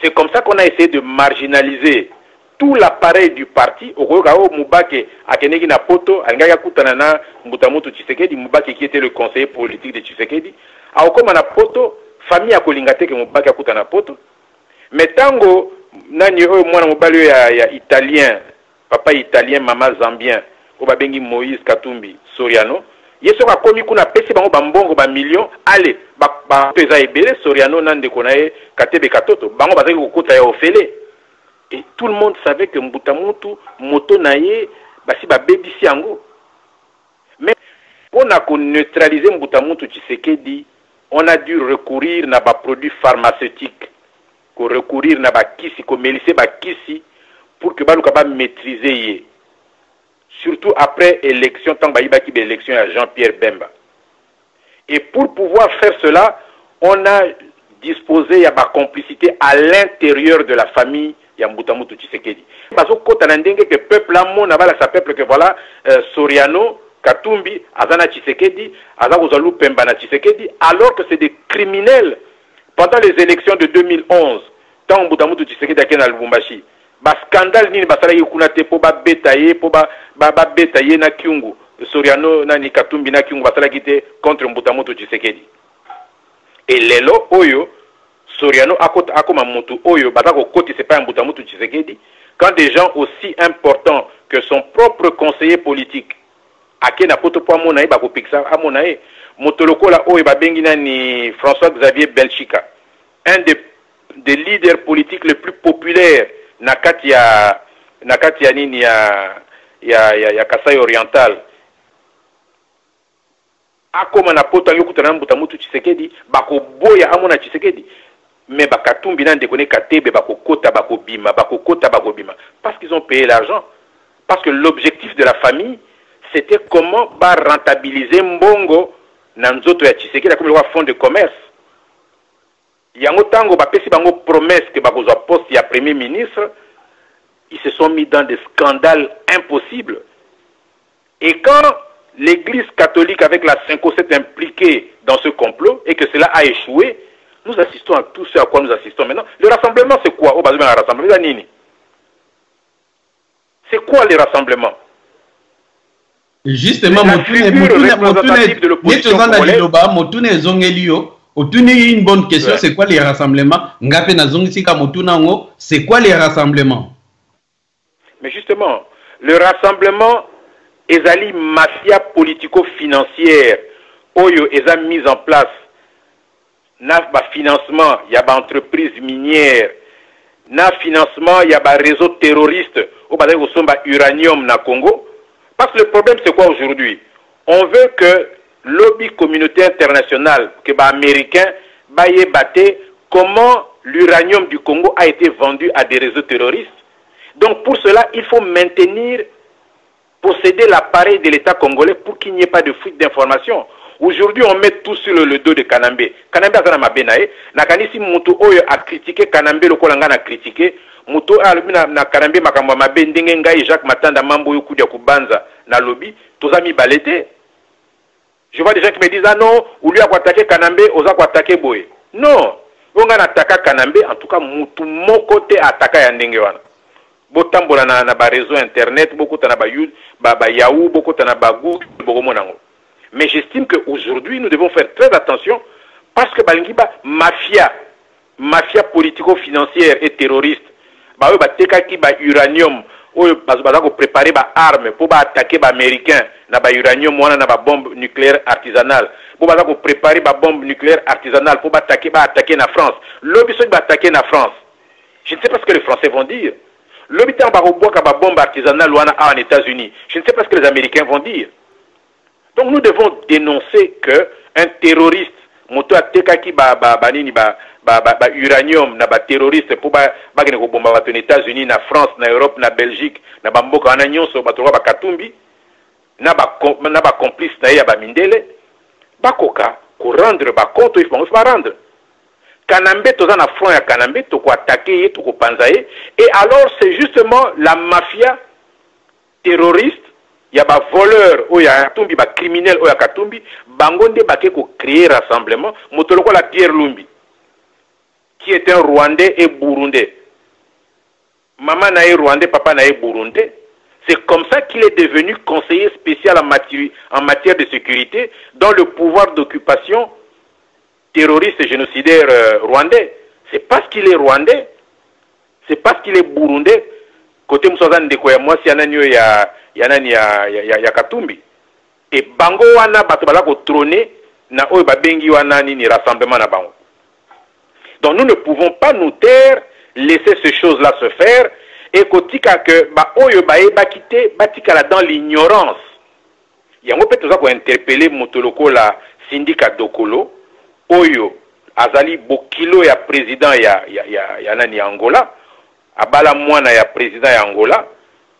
B: C'est comme ça qu'on a essayé de marginaliser tout l'appareil du parti. Okokao Mubake akeneki na poto, angaya kutana na Mbutamoto Tshisekedi, Mubake qui était le conseiller politique de Tshisekedi. Aokoma na poto, famille a kolingate que Mubake akutana na poto. Mais tango nani oyo mwana mobali ya italien, papa italien, maman zambien. Obabengi Moïse Katumbi Soriano yeso ka komi kuna pesi bango bambongo ba million ale ba pesa ebele Soriano nande konae Katebe Katoto bango bazaki kokota ya ofele et tout le monde savait que Mbutamoto moto naye basi ba bebisi yango mais on a neutraliser Mbutamoto Tshisekedi on a dû recourir na ba produits pharmaceutiques ko recourir na ba kisi ko melise ba kisi pour que baluka ba maîtriser ye. Surtout après l'élection, tant que l'élection à Jean-Pierre Bemba. Et pour pouvoir faire cela, on a disposé de ma complicité à l'intérieur de la famille de Mbutamoto Tshisekedi. Parce que le peuple a sa peuple que voilà, Soriano, Katumbi, Azana Tshisekedi, Azazalou Pemba na Tshisekedi, alors que c'est des criminels. Pendant les élections de 2011, tant Mbutamoto Tshisekedi a été dans le Lubumbashi, ba scandale nini basala kuna te po ba betaye po ba betaye na Kyungu Soriano na ni Katumbi na Kyungu basala kite contre Mbutamoto Tshisekedi et lelo oyo Soriano akoma mutu oyo batako koti c'est pas Mbutamoto Tshisekedi quand des gens aussi importants que son propre conseiller politique akena poto po amona ba ko pixa amona e motoloko la oyo ba bengi na ni François Xavier Belchika un des leaders politiques les plus populaires nakati ya nini ya Kasai Oriental akoma na poto yokutana Mbutamoto Tshisekedi bako boya amona Tshisekedi mais bakatumbi na ndeko ne Katebe bako kota bako bima parce qu'ils ont payé l'argent parce que l'objectif de la famille c'était comment ba rentabiliser mbongo na nzoto ya Tshisekedi comme le fonds de commerce. Yango tango bapesi bango promesse que bakozwa poste ya premier ministre, ils se sont mis dans des scandales impossibles. Et quand l'église catholique avec la Cinco s'est impliquée dans ce complot et que cela a échoué, nous assistons à tout ce à quoi nous assistons maintenant. Le rassemblement c'est quoi? Au bazou un rassemblement nini? C'est quoi le rassemblement?
A: Justement, Otuni une bonne question, c'est quoi les rassemblements? Ngape nazongisika motunango, c'est quoi les rassemblements? Mais
B: justement, le rassemblement ezali mafia politico-financière oyo eza mise en place na ba financement ya ba entreprise minière na financement ya ba réseau terroriste au bazali kosomba uranium na Congo parce que le problème c'est quoi aujourd'hui? On veut que lobby communauté internationale, que les Américains, comment l'uranium du Congo a été vendu à des réseaux terroristes. Donc pour cela, il faut posséder l'appareil de l'État congolais pour qu'il n'y ait pas de fuite d'informations. Aujourd'hui, on met tout sur le dos de Kanambe. Kanambe a zana mabenae. Nakanisi mutu oyo a critiqué Kanambe le kolanga na critiqué. Mutu a na Kanambe makambo mabe ndenge ngai Jacques Matanda mambo yo kudia kubanza na lobby. Tozami balete. Je vois des gens qui me disent ah non, ou lui a attaqué Kanambe, oza ko attaquer boy. Non. On a attaqué Kanambe, en tout cas mutu mon côté attaqué ya ndenge wana. Botambola na ba réseau internet, beaucoup tana ba Yahoo, beaucoup tana ba Google, beaucoup monango. Mais j'estime qu'aujourd'hui, nous devons faire très attention parce que Balingiba, mafia politico-financière et terroriste, bah uranium, préparer des armes pour attaquer les Américains, na uranium, na bombe nucléaire artisanale, pour préparer des bombes nucléaires artisanales, pour attaquer la France. L'objet va attaquer la France. Je ne sais pas ce que les Français vont dire. L'objet va bombe artisanale en États-Unis. Je ne sais pas ce que les Américains vont dire. Donc nous devons dénoncer qu'un terroriste, moto atekaki uranium, na terroriste pour bomba aux États-Unis, na France, na Europe, na Belgique, na mboka wana nyonso batoro ba Katumbi, na complice na ya ba Mindele, bakoka ko rendre ba compte il faut rendre. Kanambe toza na front ya Kanambe to ko attaquer to ko panzaye et alors c'est justement la mafia terroriste. Il y a des voleurs, il y a des criminels, il y a des bangonde qui ont créé rassemblement. Motoloko la Pierre Lumbi, qui est un Rwandais et Burundais. Maman naïe Rwandais, papa naïe Burundais. C'est comme ça qu'il est devenu conseiller spécial en matière de sécurité dans le pouvoir d'occupation terroriste et génocidaire rwandais. C'est parce qu'il est Rwandais, c'est parce qu'il est Burundais. Côté Moussazan de Koya, moi, si ya Katumbi. Et bango wana bato balako trôner na oyo babengi wana ni rassemblement na bango. Donc nous ne pouvons pas nous taire, laisser ces choses-là se faire et kotika que ba oyo ba quitter batika là dans l'ignorance. Yango peut tout ça pour interpeller motoloko la syndicat Dokolo oyo azali bokilo ya président ya nani Angola abala mwana ya président ya Angola.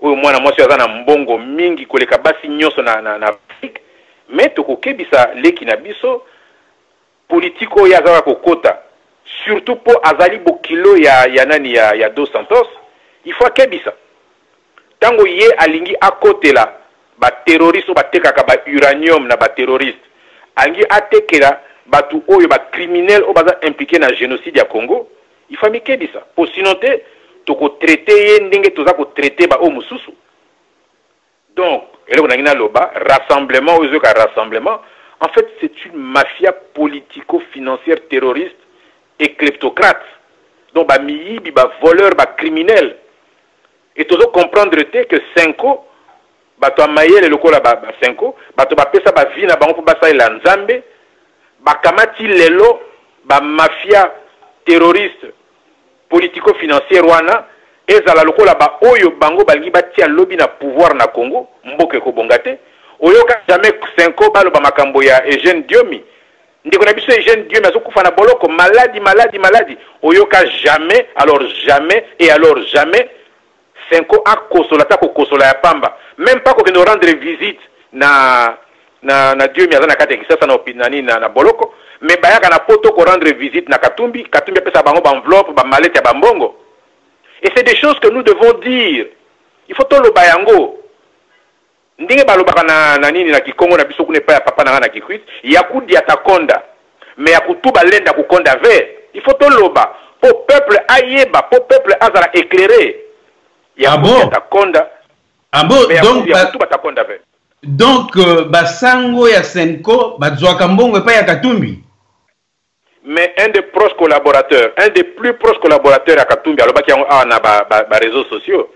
B: Oyo mwana mwasi aza na mbongo mingi koleka basi nyonso na Afrique mais tokokebisa leki na biso politiko ya azala kokota surtout pour azali bokilo ya nani ya Dos Santos il faut kebisa tango ye alingi akotela ba terroriste ba tekaka ba uranium na ba terroriste angi atekela batu oyo ba criminel o baza impliqué na génocide ya Congo il faut mikebisa pour sinon te toko traiter ndenge toza ko traiter ba o mususu. Donc rassemblement rassemblement en fait c'est une mafia politico-financière terroriste et kleptocrate donc ba miyibi ba voleur ba criminel et tozo comprendre que Senko bato amayele lokola ba Senko bato ba pesa ba vie na bango po basa ila nzambe ba kamati lelo ba mafia terroriste politico-financière wana ezala lokola ba oyo bango balingi batia lobby na pouvoir na Congo mboke ko bongate oyoka jamais Senko balo ba makambo ya Eugène Diomi ndiko na biso Eugène Diomi azokufa na boloko maladie oyoka jamais alors jamais Senko a kosolata ko kosola ya pamba même pas ko kendo rendre visite na Diomi azana kate kisasa na opinani na boloko mais bayaka na poto ko rendre visite na Katumbi pesa bango ba enveloppe ba malette ya bambongo. Et c'est des choses que nous devons dire. Il faut tout le bayango. Ndenge balobaka na nini na Kikongo na biso kune pa ya papa na Kikwit yakudi atakonda mais yakutu balenda kukonda ve. Il faut tout le ba pour peuple ayeba pour peuple azala éclairé. Yakudi atakonda.
A: Ah bon donc yakutu batakonda ve. Donc basango ya Senko bazwaka mbongo pa ya Katumbi.
B: Mais un des proches collaborateurs, un des plus proches collaborateurs à Katumbi, alors qu'il y a réseaux sociaux,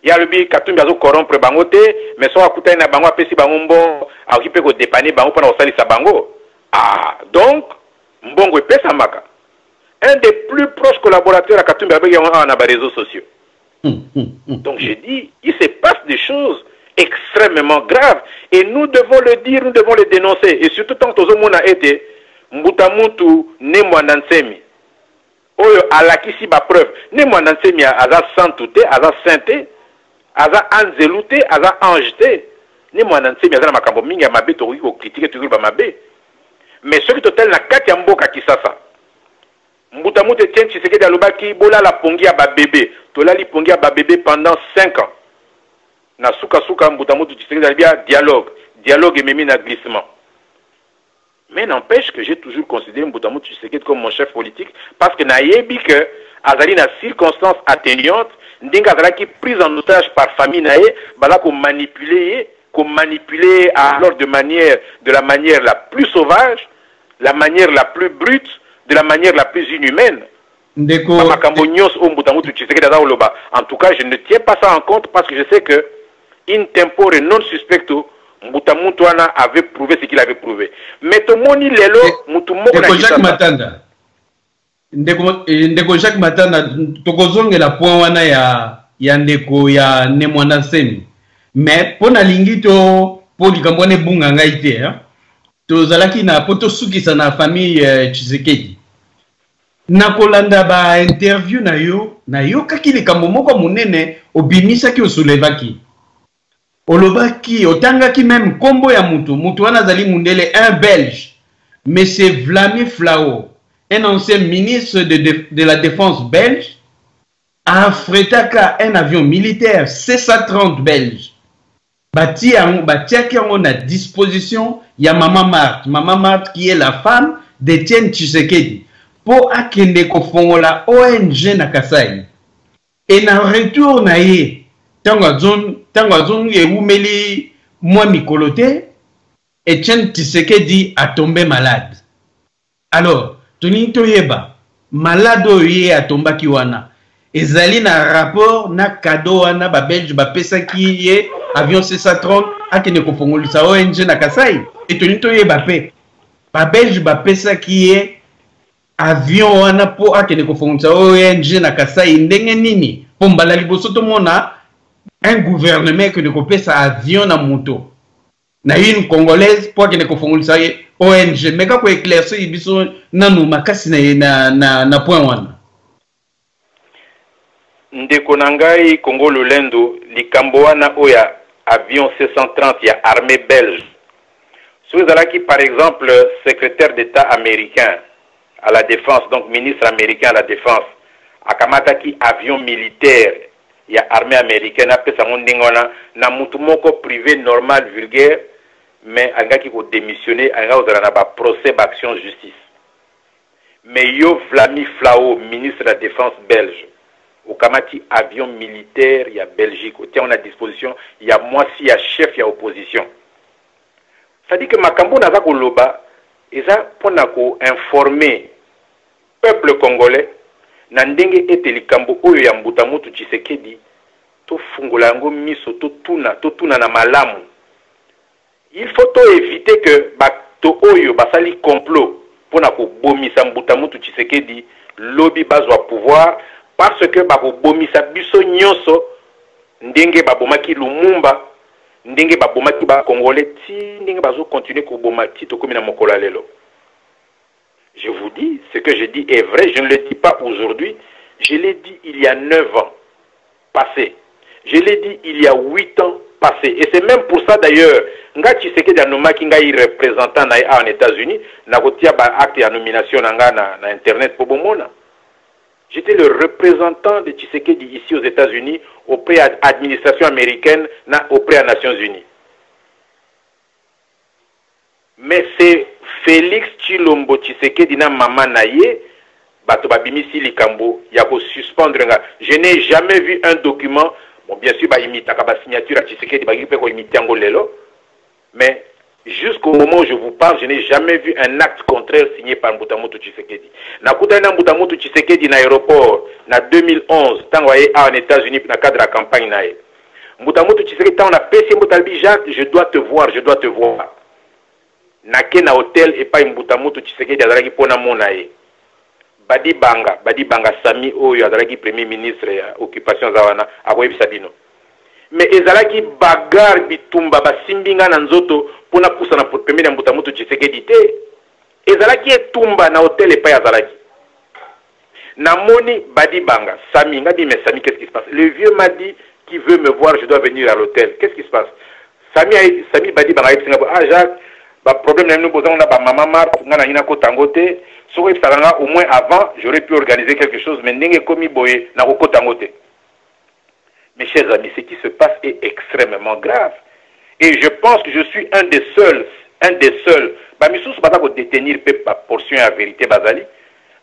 B: il y a le bi Katumbi a corrompre bangote, mais soit à na bango apesi bango bon, a occupé ko dépanner bango pendant au sali sa bango. Ah, donc mbongo pesa maka. Un des plus proches collaborateurs à Katumbi avec qui on a réseaux sociaux. Donc j'ai dit, il se passe des choses extrêmement graves et nous devons le dire, nous devons le dénoncer et surtout tant que tout le monde a été Mbutamutu ne mwanansemi oyo alakisi ba preuve ne mwanansemi aza santute aza sainte aza anzelute aza angete ni mwana nsemi azana makambo mingi ya mabe to ko critiquer toujours ba mabe mais ce qui total na kati ya mboka kisasa mbuta mutu tient Tshisekedi alobaki bola la pongi ya ba bébé to la li pongi ya ba bébé pendant 5 ans na suka suka mbuta mutu Tshisekedi alibia dialogue et même na glissement. Mais n'empêche que j'ai toujours considéré Mboutamou Tshisekedi comme mon chef politique parce que naïebi que azali na circonstances atténuantes ndinga azalaki prise en otage par famille naé bala ko manipuler alors de la manière la plus sauvage, la manière la plus brute, de la manière la plus inhumaine. En tout cas, je ne tiens pas ça en compte parce que je sais que in tempore non suspecto Mbutamutuana avait prouvé ce qu'il avait prouvé. Mais tout le monde lelo mutumoko na
A: Jacques Matanda. Ndeko Jacques Matanda tokozonge la point wana ya ndeko ya Nemwanda Semi. Mais pona lingi to po likambone bunga ngai te hein. Tozalaki na poto sukisa na famille Tshisekedi. Na kolanda ba interview na yo kaki likambo moko munene obimisa ki osulevaki. Olobaki, otangaki même kombo ya mutu wana zali mundele un belge, mais c'est Vladimir Flao, un ancien ministre de la défense belge, a affrété un avion militaire C-130 belge. Batiaki en a disposition, il y a Maman Marthe qui est la femme d'Étienne Tshisekedi, pour akende ko fongola ONG na Kasai. Et na retour na ye, Tango Yeumeli moi Mikolote, Etienne Tshisekedi a tombé malade. Alors, Tonito Yeba, malade oye a tombé kiwana. Ezali na rapport na cadeau wana ba belge ba pesa ki ye avion C-130 akene ko fongolisa ONG na Kasai. Et Tonito Yeba pe. Ba belge ba pesa ki ye avion wana po akene ko fongolisa ONG na Kasai ndenge nini? Po mbala liboso to mona un gouvernement que ne coupe sa avion na moto na une congolaise pour que ne confondre ONG mais quand éclaircir biso nanu makasi na point wana
B: ndeko nangai Congo Lolendo likambo wana oya avion C-130 ya armée belge qui par exemple secrétaire d'État américain à la défense donc ministre américain à la défense akamata ki avion militaire il y a armée américaine après ça on dingona na mutu moko privé normal vulgaire mais anga qui ko démissionner anga ozala na procès d'action justice mais yo Vladimir Flao ministre de la défense belge au kamati avion militaire il y a Belgique au on a disposition il y a moi si il y a chef il y a opposition ça dit que makambo na za ko loba eza pona ko informer peuple congolais na ndenge ete likambo oyo ya Mbutamutu Tshisekedi to fungola yango miso to tuna na malamu il faut to éviter que bato oyo basali complot pona ko bomisa Mbutamutu Tshisekedi lobby bazwa pouvoir parce que bako bomisa biso nyonso ndenge babomaki Lumumba ndenge babomaki ba congolais ti ndenge bazo continuer ko bomaki to komina mokola lelo. Je vous dis, ce que je dis est vrai, je ne le dis pas aujourd'hui, je l'ai dit il y a 9 ans passés, je l'ai dit il y a 8 ans passés, et c'est même pour ça d'ailleurs, nga Tshisekedi anomaki nga représentant en États-Unis, na kotia ba acte ya nomination na internet pour bomona. J'étais le représentant de Tshisekedi ici aux États-Unis auprès de l'administration américaine, auprès des Nations Unies. Mais c'est Félix Tshilombo Tshisekedi na mama naye bato babimisi likambo ya ko suspendre nga. Je n'ai jamais vu un document, bon bien sûr ba imita ka ba signature à Tshisekedi ba gipe ko imita ngo lelo, mais jusqu'au moment où je vous parle, je n'ai jamais vu un acte contraire signé par Mbutamutu Tshisekedi. Na kutana Mbutamutu Tshisekedi na aéroport na 2011 tango aye en États-Unis na cadre de la campagne naye. Mbutamutu Tshisekedi on a PC Mbutalbi Jacques, je dois te voir. Nake na hotel et pas Mbutamutu Tshisekedi azalaki pona mona ye badi banga Sami oyo azalaki premier ministre ya occupation zawana akoyebisa bino mais ezalaki bagarre bitumba basimbinga na nzoto pona pusa na pembeni ya Mbutamutu Tshisekedi te ezalaki etumba na hotel et pas azalaki na moni badi banga Sami ngadi mais Sami qu'est-ce qui se passe? Le vieux m'a dit qu'il veut me voir, je dois venir à l'hôtel. Qu'est-ce qui se passe? Sami badi bangaïb singapo ah Jacques problème nous posons na ba maman Marthe ngana ina ko tangote so au moins avant j'aurais pu organiser quelque chose mais ndenge komi boye na ko tangote. Mes chers amis, ce qui se passe est extrêmement grave et je pense que je suis un des seuls ba misous bata ko détenir pa portion à vérité bazali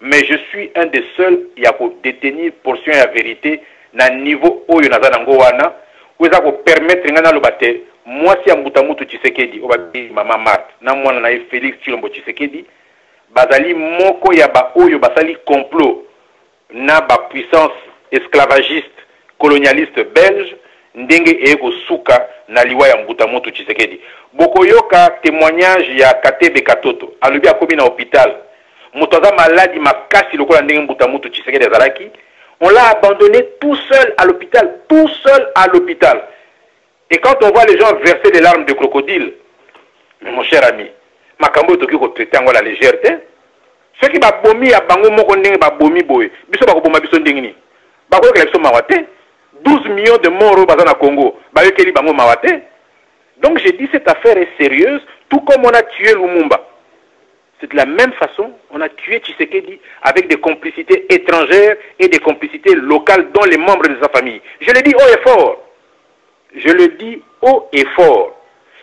B: mais je suis un des seuls ya ko détenir portion à vérité na niveau oyo naza nango wana où ça ko permettre ngana lobate moi si ambuta mutu Tshisekedi obabi mama Marthe na mwana na Félix Tshilombo Tshisekedi bazali moko ya ba oyo basali complot na ba puissance esclavagiste colonialiste belge ndenge eko suka na liwa ya mbuta mutu Tshisekedi bokoyoka témoignage ya Katebe Katoto alobi akomi na hôpital mutoza maladi makasi lokola ndenge mbuta mutu Tshisekedi azalaki on l'a abandonné tout seul à l'hôpital. Et quand on voit les gens verser des larmes de crocodile, mon cher ami, makambo toki ko traiter en la légèreté. Ceux qui ba bomi a bango moko ndenge ba bomi boy, biso ba ko boma biso ndenge ni. Ba ko ke biso mawate. 12 millions de morts au na Congo, ba yekeli bango mawate. Donc j'ai dit cette affaire est sérieuse, tout comme on a tué Lumumba. C'est de la même façon, on a tué Tshisekedi avec des complicités étrangères et des complicités locales dont les membres de sa famille. Je le dis haut et fort. Je le dis haut et fort.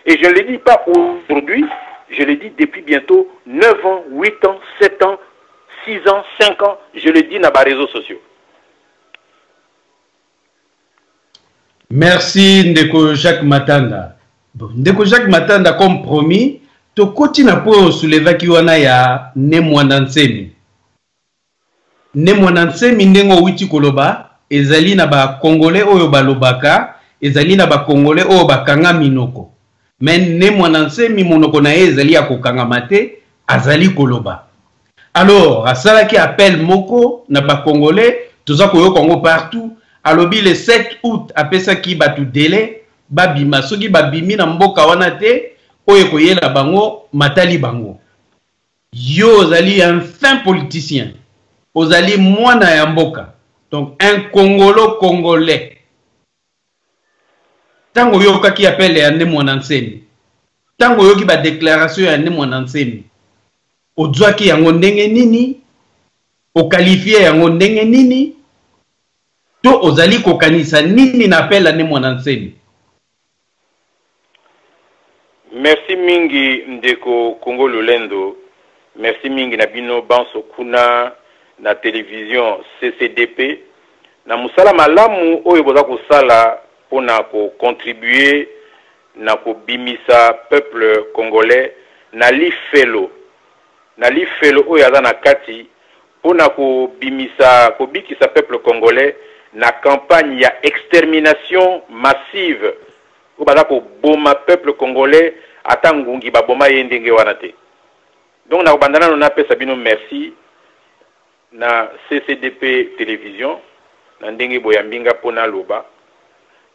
B: Et je ne le dis pas aujourd'hui, je le dis depuis bientôt 9 ans, 8 ans, 7 ans, 6 ans, 5 ans. Je le dis dans les réseaux sociaux.
A: Merci Ndeko Jacques Matanda. Bon, Ndeko Jacques Matanda, comme promis, to koti na po souleva ki wana ya ne mwana nsemi. Ne mwana nsemi ndengo witi koloba, ezali na ba Congolais oyo balobaka, ezali na ba Congolais oyo bakanga minoko. Men ne mwana nsemi monoko na ezali ya kokanga mate, azali koloba. Alors, asalaki appel moko na ba Congolais, toza koyo Congo partout, alobi le 7 août apesa ki batu délai, babima soki babimi na mboka wana te, oye koyela bango matali bango. Yo ozali un fin politicien. Ozali mwana ya mboka. Donc un Congolais. Tango yo kaki appelle ya ne mwana nsemi. Tango yo ki ba déclaration ya ne mwana nsemi. Ozwaki yango ndenge nini? O qualifier yango ndenge nini? To ozali kokanisa nini na appel ya ne mwana nsemi?
B: Merci mingi ndeko Congo Lolendo. Merci mingi na bino banso kuna na télévision CCDP. Na musala malamu oyo boza kosala pona ko contribuer na ko bimisa peuple congolais na lifelo. Na lifelo oyo aza na kati pona ko bimisa ko bikisa peuple congolais na campagne ya extermination massive. Ou baza ko boma peuple congolais atangungi ba boma yendenge wana te. Donc na bandana na pesa bino merci na CCDP télévision na ndenge boyambinga pona loba.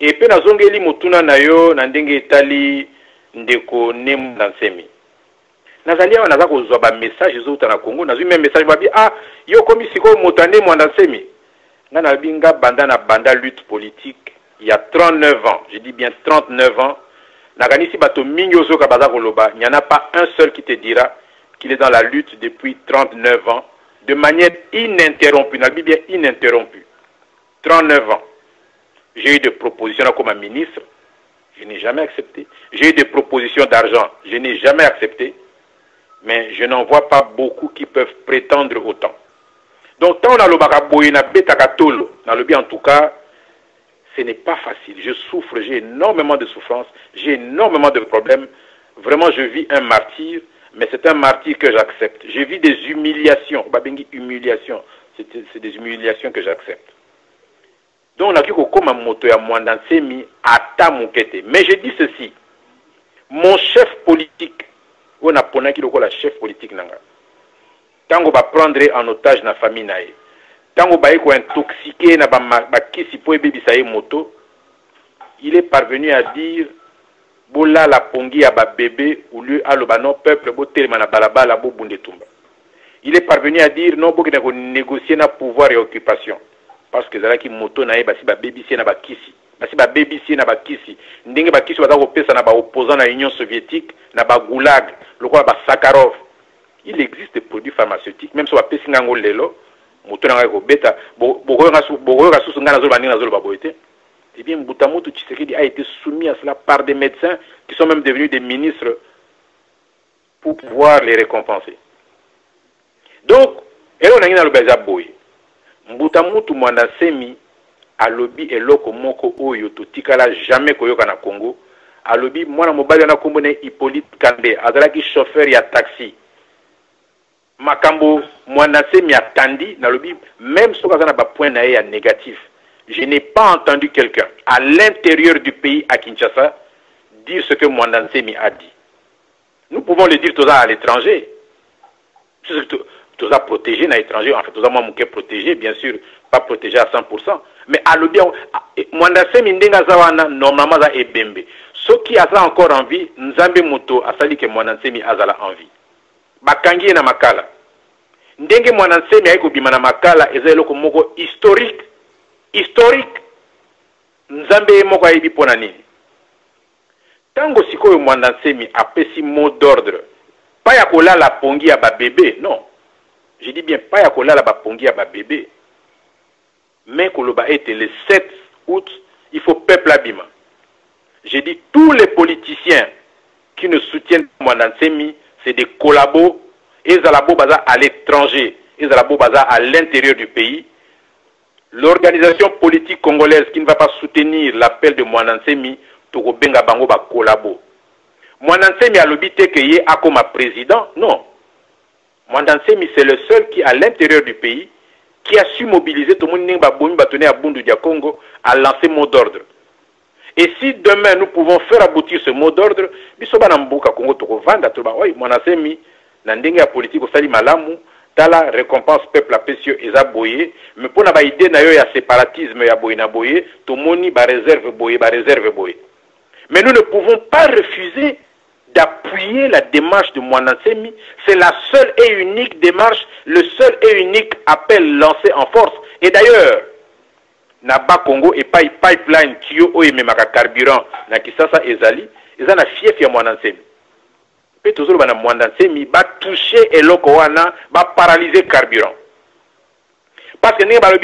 B: Et pe na zongeli mutuna na yo na ndenge etali ndeko nemu na nsemi. Nazali awa naza kozwa ba message zouta na Congo, nazwi même message babi ah yo komi siko motane mwanda nsemi. Nga na binga banda lutte politique il y a 39 ans, je dis bien 39 ans, nakanisi bato mingi ozoka baza koloba, il n'y en a pas un seul qui te dira qu'il est dans la lutte depuis 39 ans, de manière ininterrompue, nabi bien ininterrompue. 39 ans. J'ai eu des propositions comme un ministre, je n'ai jamais accepté. J'ai eu des propositions d'argent, je n'ai jamais accepté. Mais je n'en vois pas beaucoup qui peuvent prétendre autant. Donc, tant on a le bakaboye, na betakatolo, na le bien en tout cas, ce n'est pas facile. Je souffre, j'ai énormément de souffrance, j'ai énormément de problèmes. Vraiment, je vis un martyre, mais c'est un martyre que j'accepte. Je vis des humiliations. Humiliation, c'est des humiliations que j'accepte. Donc, on a vu comme un moto ya mwanda nsemi ata mukete. Mais je dis ceci, mon chef politique, on a ponaki loko la chef politique nanga. Tango va prendre en otage na famille nae. Tango ba eko intoxiqué na ba kisi po ebebisa ye moto, il est parvenu à dire bola la pongi ya ba bébé ou lieu aloba non peuple bo telema na balabala bo bunde tumba. Il est parvenu à dire non bo kina ko négocier na pouvoir et occupation parce que zalaki moto nae basi ba bébisi na ba kisi basi ba BBC na ba kisi ndenge ba kisi baza kopesa na ba opposant na Union soviétique na ba goulag lokola ba Sakharov. Il existe des produits pharmaceutiques même so ba pesi ngango lelo moto na ko beta bokoyo ga susu ngana zo bandinga zo ba boité. Eh bien Mbutamoto Tshisekedi a été soumis à cela par des médecins qui sont même devenus des ministres pour pouvoir les récompenser. Donc elo na ngina lo baza boy Mbutamoto Mwanda Semi alobi eloko moko oyo totikala jamais koyoka na Congo. Alobi mwana mobali na kombo ne Hippolyte Kambe azalaki chauffeur ya taxi. Makambo Mwanda Semi atandi na lobi même soka za na ba point na ya négatif. Je n'ai pas entendu quelqu'un à l'intérieur du pays à Kinshasa dire ce que Mwanda Semi a dit. Nous pouvons le dire tous à l'étranger. Tous à protéger à l'étranger, en fait, tous à moi protégé, bien sûr, pas protégé à 100%. Mais à l'objet, Mwanda Semi ndenga zawana normalement za ebembe. Ceux qui a ça encore envie, Nzambe Moto a sali que Mwanda Semi a la envie. Bakangi na makala. Ndenge Mwanda Semi aiko bimana makala ezelo ko moko historique. Historique. Nzambe moko ayibi pona nini. Tango sikoyo Mwanda Semi apesi mot d'ordre. Pas ya kolala pongi ya ba bébé, non. Je dis bien pas ya kolala ba pongi ya ba bébé. Mais koloba était le 7 août, il faut peuple abima. J'ai dit tous les politiciens qui ne soutiennent Mwanda Semi, c'est des collabos, et Zalabo Baza à l'étranger, et Zalabo Baza à l'intérieur du pays. L'organisation politique congolaise qui ne va pas soutenir l'appel de Mwanda Semi, Toko Benga Bango ba collabo. Mwanda Semi a l'obité que yé a comme président, non. Mwanda Semi c'est le seul qui à l'intérieur du pays qui a su mobiliser tout le monde à Bundu dia Congo à lancer mot d'ordre. Et si demain nous pouvons faire aboutir ce mot d'ordre, bisoba na mbuka Congo to vanda to ba oi Mwanda Semi na ndenge ya politique osali malamu tala récompense peuple apesio eza boye mais pona ba idée na yo ya séparatisme ya boye na boye to moni ba réserve boye. Mais nous ne pouvons pas refuser d'appuyer la démarche de Mwanda Semi. C'est la seule et unique démarche, le seul et unique appel lancé en force. Et d'ailleurs, Naba Congo et pipeline qui ont memaka carburant na Kisasa ezali, ils ont la fief ya Mwanda Semi. Pe toujours bana Mwanda Semi ba toucher eloko wana, ba paralyser carburant. Parce que nous avons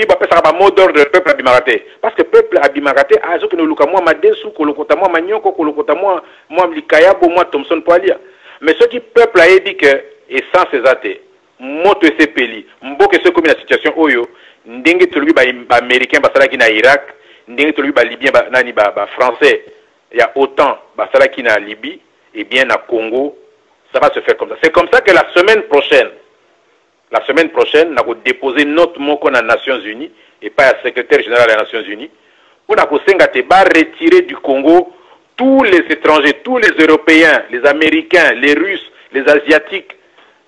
B: un mot d'ordre de peuple abimarate. Parce que le peuple abimarate a dit que nous avons un desu, que nous avons un nyoko, que nous avons un likayabo, moi Thomson Poalia. Mais ce qui le peuple a dit que, et sans ces athées, moto et sepeli, mboke ce comme la situation oyo, ndenge tolubi ba américain basala ki na Irak, ndenge tolubi ba libyen ba nani ba français, il y a autant basala ki na Libye, et bien na Congo, ça va se faire comme ça. C'est comme ça que la semaine prochaine, nous avons déposé notre mot aux Nations Unies et pas à secrétaire général des Nations Unies pour retirer du Congo tous les étrangers, tous les Européens, les Américains, les Russes, les Asiatiques,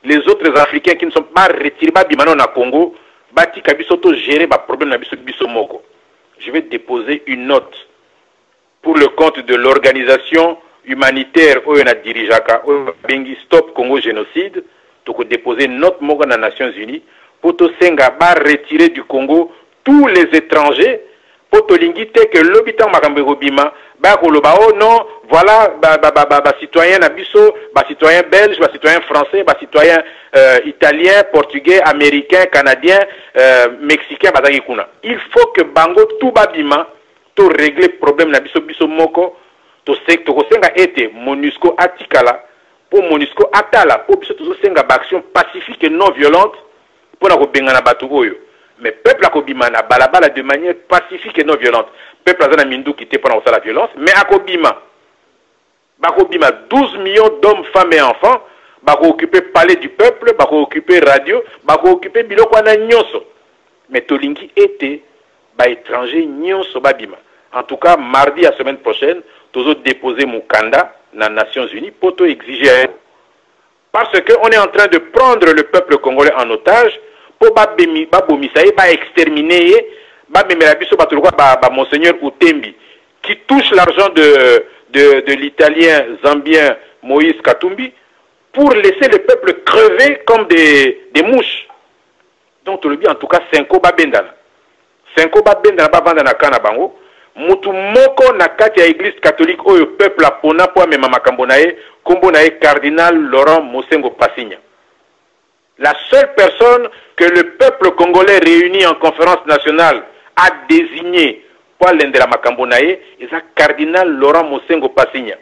B: les autres Africains qui ne sont pas retirés au Congo, gérer le problème. Je vais déposer une note pour le compte de l'organisation humanitaire Bengi Stop Congo Génocide. Donc déposer notre mot dans les Nations Unies pour que retirer du Congo tous les étrangers pour que l'habitant Makambegobima non voilà citoyen nabiso citoyen belge citoyen français citoyen italien portugais américain canadien mexicain il faut que bango tout babima to régler problème nabiso biso moko to senga ete MONUSCO atikala pour MONUSCO atala pour biso to senga action pacifique et non violente pour na ko bengana batu oyo. Mais peuple a kobima na balabala de manière pacifique et non violente. Peuple a mindu qui était pendant la violence, mais a kobima 12 millions d'hommes, femmes et enfants, bako occuper palais du peuple, bako occuper radio, bako occuper biloko na nyonso. Mais tolingi était ba étranger nyonso babima. En tout cas, mardi la semaine prochaine, tozo déposer Mukanda dans les Nations Unies pour to exiger parce que on est en train de prendre le peuple congolais en otage pour exterminer Monseigneur Outembi qui touche l'argent de l'italien zambien Moïse Katumbi pour laisser le peuple crever comme des mouches. Donc tu le dis en tout cas Senko Babendana. Senko Babendana Babandana Kanabango mutu moko na kati ya église catholique oyo peuple apona po amema makambo na ye kombo na ye cardinal Laurent Mosengo Passinya. La seule personne que le peuple congolais réuni en conférence nationale a désigné pour l'endela makambo na ye est cardinal Laurent Mosengo Passinya.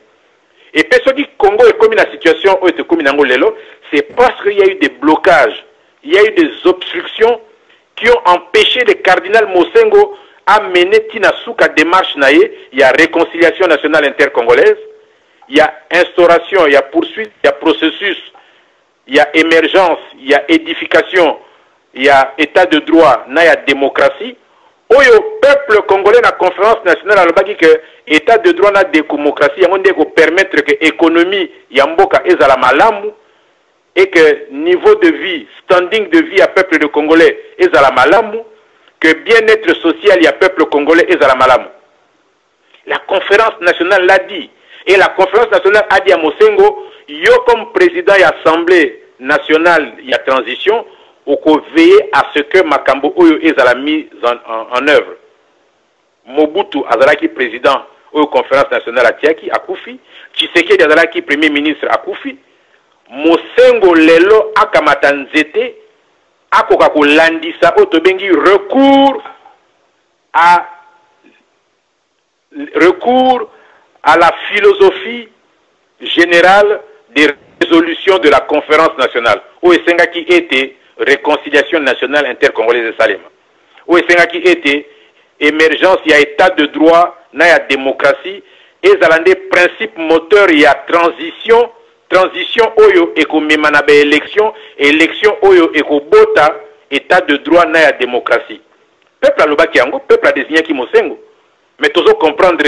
B: Et puis ce qui Congo est comme la situation où est comme lelo, c'est parce qu'il y a eu des blocages, il y a eu des obstructions qui ont empêché le cardinal Mosengo à mener Tinasuka démarche naïe. Il y a réconciliation nationale intercongolaise, il y a instauration, il y a poursuite, il y a processus, il y a émergence, il y a édification, il y a état de droit, il y a démocratie. Oyo peuple congolais na conférence nationale alobaki que état de droit na démocratie yango ndeko permettre que économie ya mboka ezala malamu et que niveau de vie, standing de vie à peuple de congolais ezala malamu, que bien-être social ya peuple congolais ezala malamu. La conférence nationale l'a dit et la conférence nationale a dit à Mosengo yo comme président de l'Assemblée nationale ya transition oko veiller à ce que makambo oyo ezala mise en œuvre. Mobutu azalaki président oyo conférence nationale atiaki akufi, Tshisekedi azalaki premier ministre akufi, Mosengo lelo akamata nzete akoka kolandisa oyo tobengi recours à la philosophie générale des résolutions de la conférence nationale oyo esengaki ete réconciliation nationale intercongolaise de Salema. Où est-ce été émergence, il y a état de droit, il y a démocratie, et il y a des principes moteurs, il y a transition oyo eko memanabe élection oyo eko bota, état de droit, il y a démocratie. Peuple a l'obaki yango, peuple a désigné qui Mosengo. Mais tous comprendre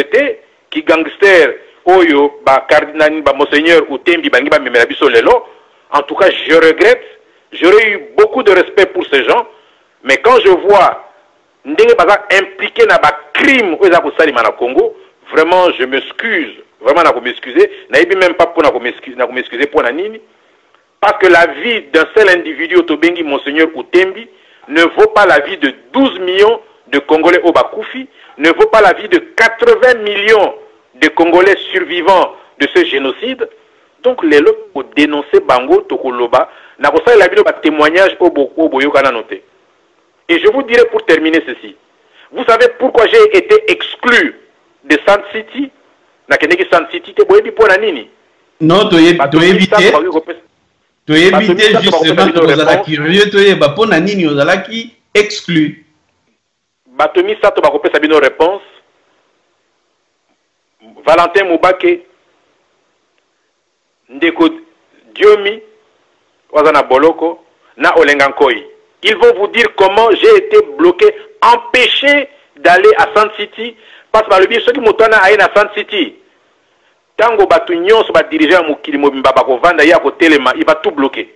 B: qui gangster oyo, ba cardinal, ba monseigneur ou tembi bangi ba memelabiso lelo. En tout cas, je regrette. J'aurais eu beaucoup de respect pour ces gens, mais quand je vois Ndenge Baza impliqué dans un crime au Congo, vraiment je m'excuse, vraiment je m'excuser, je même pas pour m'excuser pour Nanini, parce que la vie d'un seul individu, Otobengi Monseigneur Outembi, ne vaut pas la vie de 12 millions de Congolais au Bakoufi, ne vaut pas la vie de 80 millions de Congolais survivants de ce génocide. Donc les lots pour dénoncer Bango Tokoloba, n'a pas la vidéo témoignage au Boyokana noté. Et je vous dirai pour terminer ceci. Vous savez pourquoi j'ai été exclu de Sand City? Na keneki Sand City te boyebi pona nini?
A: Non, tu éviter justement ozala curieux toyeba pona nini ozala ki exclu.
B: Batomi sato ba kopesa bino réponse. Valentin Moubake Ndeko Diomi Wazana Boloko na Olengankoi. Ils vont vous dire comment j'ai été bloqué, empêché d'aller à Sand City parce que le ceux qui m'ont allé à Sand City. Tango Batunion va diriger à Moukili Mobimba Bakovanda ya Telema, il va tout bloquer.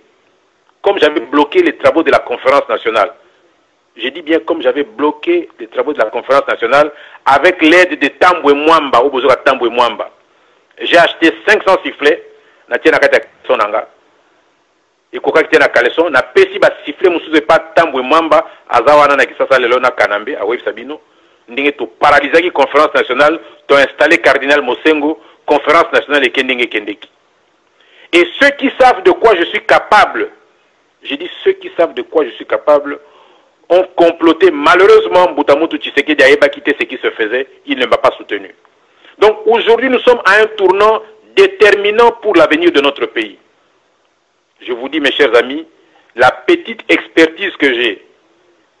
B: Comme j'avais bloqué les travaux de la conférence nationale. Je dis bien comme j'avais bloqué les travaux de la conférence nationale avec l'aide de Tambwe Mwamba ou Bozoka Tambwe Mwamba. J'ai acheté 500 sifflets. Na tia na kata sonanga ikoka kitia na kaleson na pesi ba sifflet musuze pa Tambwe Mwamba azawana na kisasa lelo na Kanambe a Web Sabino ndenge to paralysaki conférence nationale to installé cardinal Mosengo conférence nationale et kendeki. Et ceux qui savent de quoi je suis capable, je dis ceux qui savent de quoi je suis capable ont comploté. Malheureusement Mbutamutu Tshisekedi a eba quitté ce qui se faisait, il ne m'a pas soutenu. Donc aujourd'hui nous sommes à un tournant déterminant pour l'avenir de notre pays. Je vous dis mes chers amis, la petite expertise que j'ai,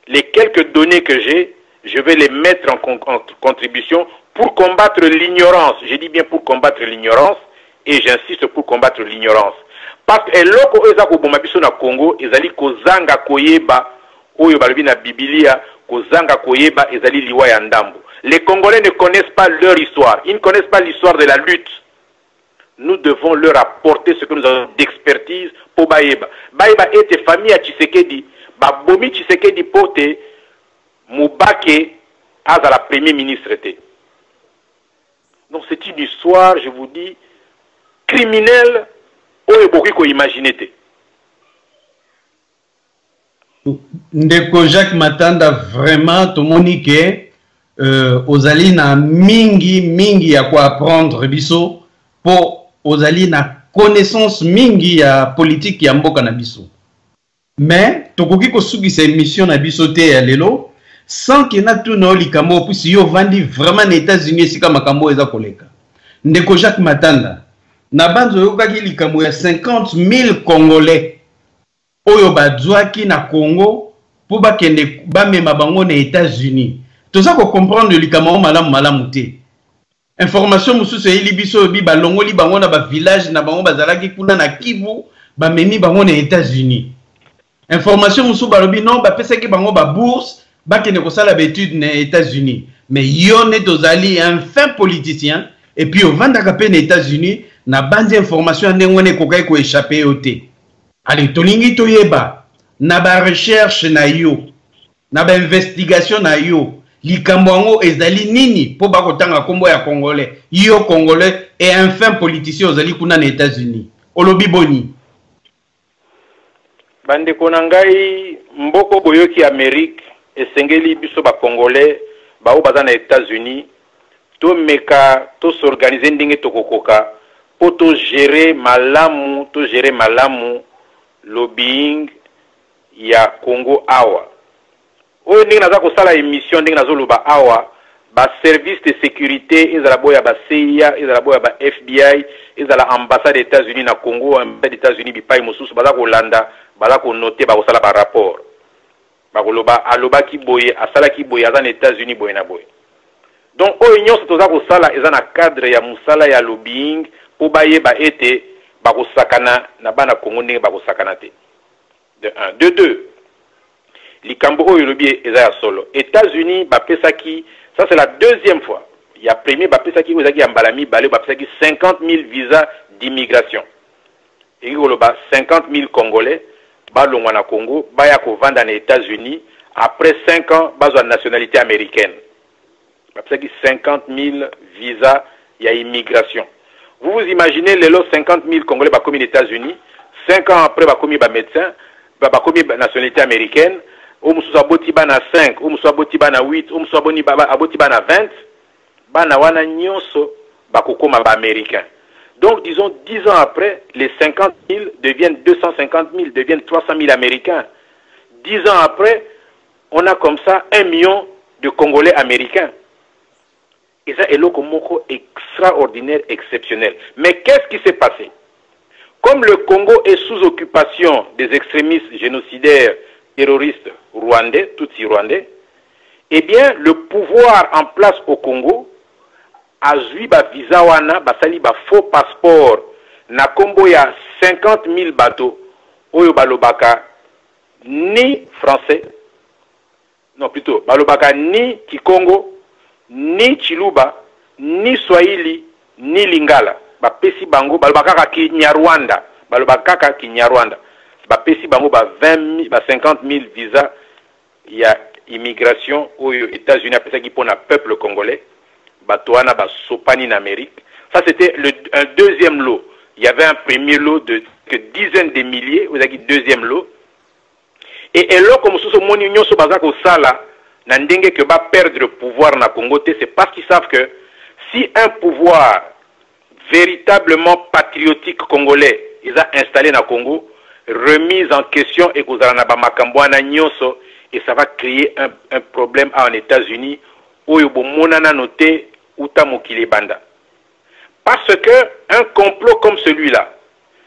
B: les quelques données que j'ai, je vais les mettre en contribution pour combattre l'ignorance. Je dis bien pour combattre l'ignorance et j'insiste pour combattre l'ignorance. Parce que l'oko ezako bomabiso na Congo ezali kozanga koyeba oyo balobi na Biblia kozanga koyeba ezali liwa ya ndambo. Les Congolais ne connaissent pas leur histoire, ils ne connaissent pas l'histoire de la lutte. Nous devons leur apporter ce que nous avons d'expertise pour Baïba. Baïba était famille à Tshisekedi. Babomi Tshisekedi pote Moubake à la première ministre. Donc c'est une histoire, je vous dis, criminelle. Beaucoup imaginer.
A: Ndeko Jacques Matanda, vraiment, tout le monde ozali na mingi ya ko apprendre biso po ozali na connaissance mingi ya politique ya mboka na biso. Mais tokoki kosukisa émission na biso te ya lelo sans que na tuna likambo puisi yo vandi vraiment na États-Unis esika makambo eza koleka. Ndeko Jacques Matanda na banzo yokaki likambo ya 50,000 Congolais oyo bazwaki na Congo po bakende bamema bango na États-Unis. Toza ko comprendre likambo malamu te. Information mususu eli biso bi balongoli bango na ba village na bango bazalaki kuna na Kivu bamemi bango na États-Unis. Information mususu balobi non bapesaki bango ba bourse bakende kosala d'études na États-Unis. Mais yo ne tozali un fin politicien et puis au vandaka pe na États-Unis na bandi information ndengone kokai ko échapper ote. Allez tolingi toyeba na ba recherche na yo na ba investigation na yo likambo yango ezali nini po bakotanga kombo ya Congolais yo Congolais et un fin politicien ozali kuna na États-Unis olobi boni
B: bande konangai mboko boyoki Amérique esengeli biso ba Congolais bao baza na États-Unis to meka to s'organiser ndenge tokokoka po to gérer malamu lobbying ya Congo awa oyo ndenge naza kosala émission ndenge nazoloba awa ba service de sécurité ezala boya ba CIA ezala boya ba FBI ezala ambassade des États-Unis na Congo ambassade des États-Unis bipai mosusu baza kolanda baza ko noter ba kosala ba rapport bakoloba aloba ki boye asala ki boye aza na États-Unis boye na boye. Donc oyo nyonso toza kosala eza na cadre ya musala ya lobbying po bayeba ete bakosakana na bana Congo ndenge bakosakana te. De 1 de 2 likambo oyo lobi eza ya solo. États-Unis bapesaki, ça c'est la deuxième fois. Il y a premier bapesaki ozaki ya mbalami balé bapesaki 50,000 visas d'immigration. Et koloba 50,000 Congolais balongwa na Congo baya ko vanda na États-Unis après 5 ans bazwa nationalité américaine. Bapesaki 50,000 visas ya immigration. Vous vous imaginez les 50,000 Congolais bakomi aux États-Unis, 5 ans après bakomi ba médecin, bakomi nationalité américaine. Omususu aboti bana 5, omususu aboti bana 8, omususu aboti bana 20, bana wana nyonso bakokoma ba américain. Donc disons 10 ans après, les 50,000 deviennent 250,000, deviennent 300,000 américains. 10 ans après, on a comme ça 1 million de Congolais américains. Et ça est lokomoko extraordinaire, exceptionnel. Mais qu'est-ce qui s'est passé? Comme le Congo est sous occupation des extrémistes génocidaires terroristes rwandais, tutsi rwandais, eh bien, le pouvoir en place au Congo a joué ba visa wana, basali ba faux passeport, na kombo ya 50,000 bateaux, oyo balobaka ni français, non plutôt, balobaka ni Kikongo, ni Chiluba, ni Swahili, ni Lingala. Bapesi bango, balobaka Kinyarwanda, balobaka Kinyarwanda. Bapesi bango ba 50,000 visas ya immigration aux États-Unis après qui pour un peuple congolais batoana ba sopani en Amérique. Ça c'était un deuxième lot. Il y avait un premier lot de dizaines de milliers, vous avez deuxième lot. Et là comme sous mon union so bazako sala na ndenge que ba perdre le pouvoir na Congo, c'est parce qu'ils savent que si un pouvoir véritablement patriotique congolais ils a installé na Congo, remise en question et et ça va créer un problème en États-Unis où il y noté banda. Parce que un complot comme celui-là,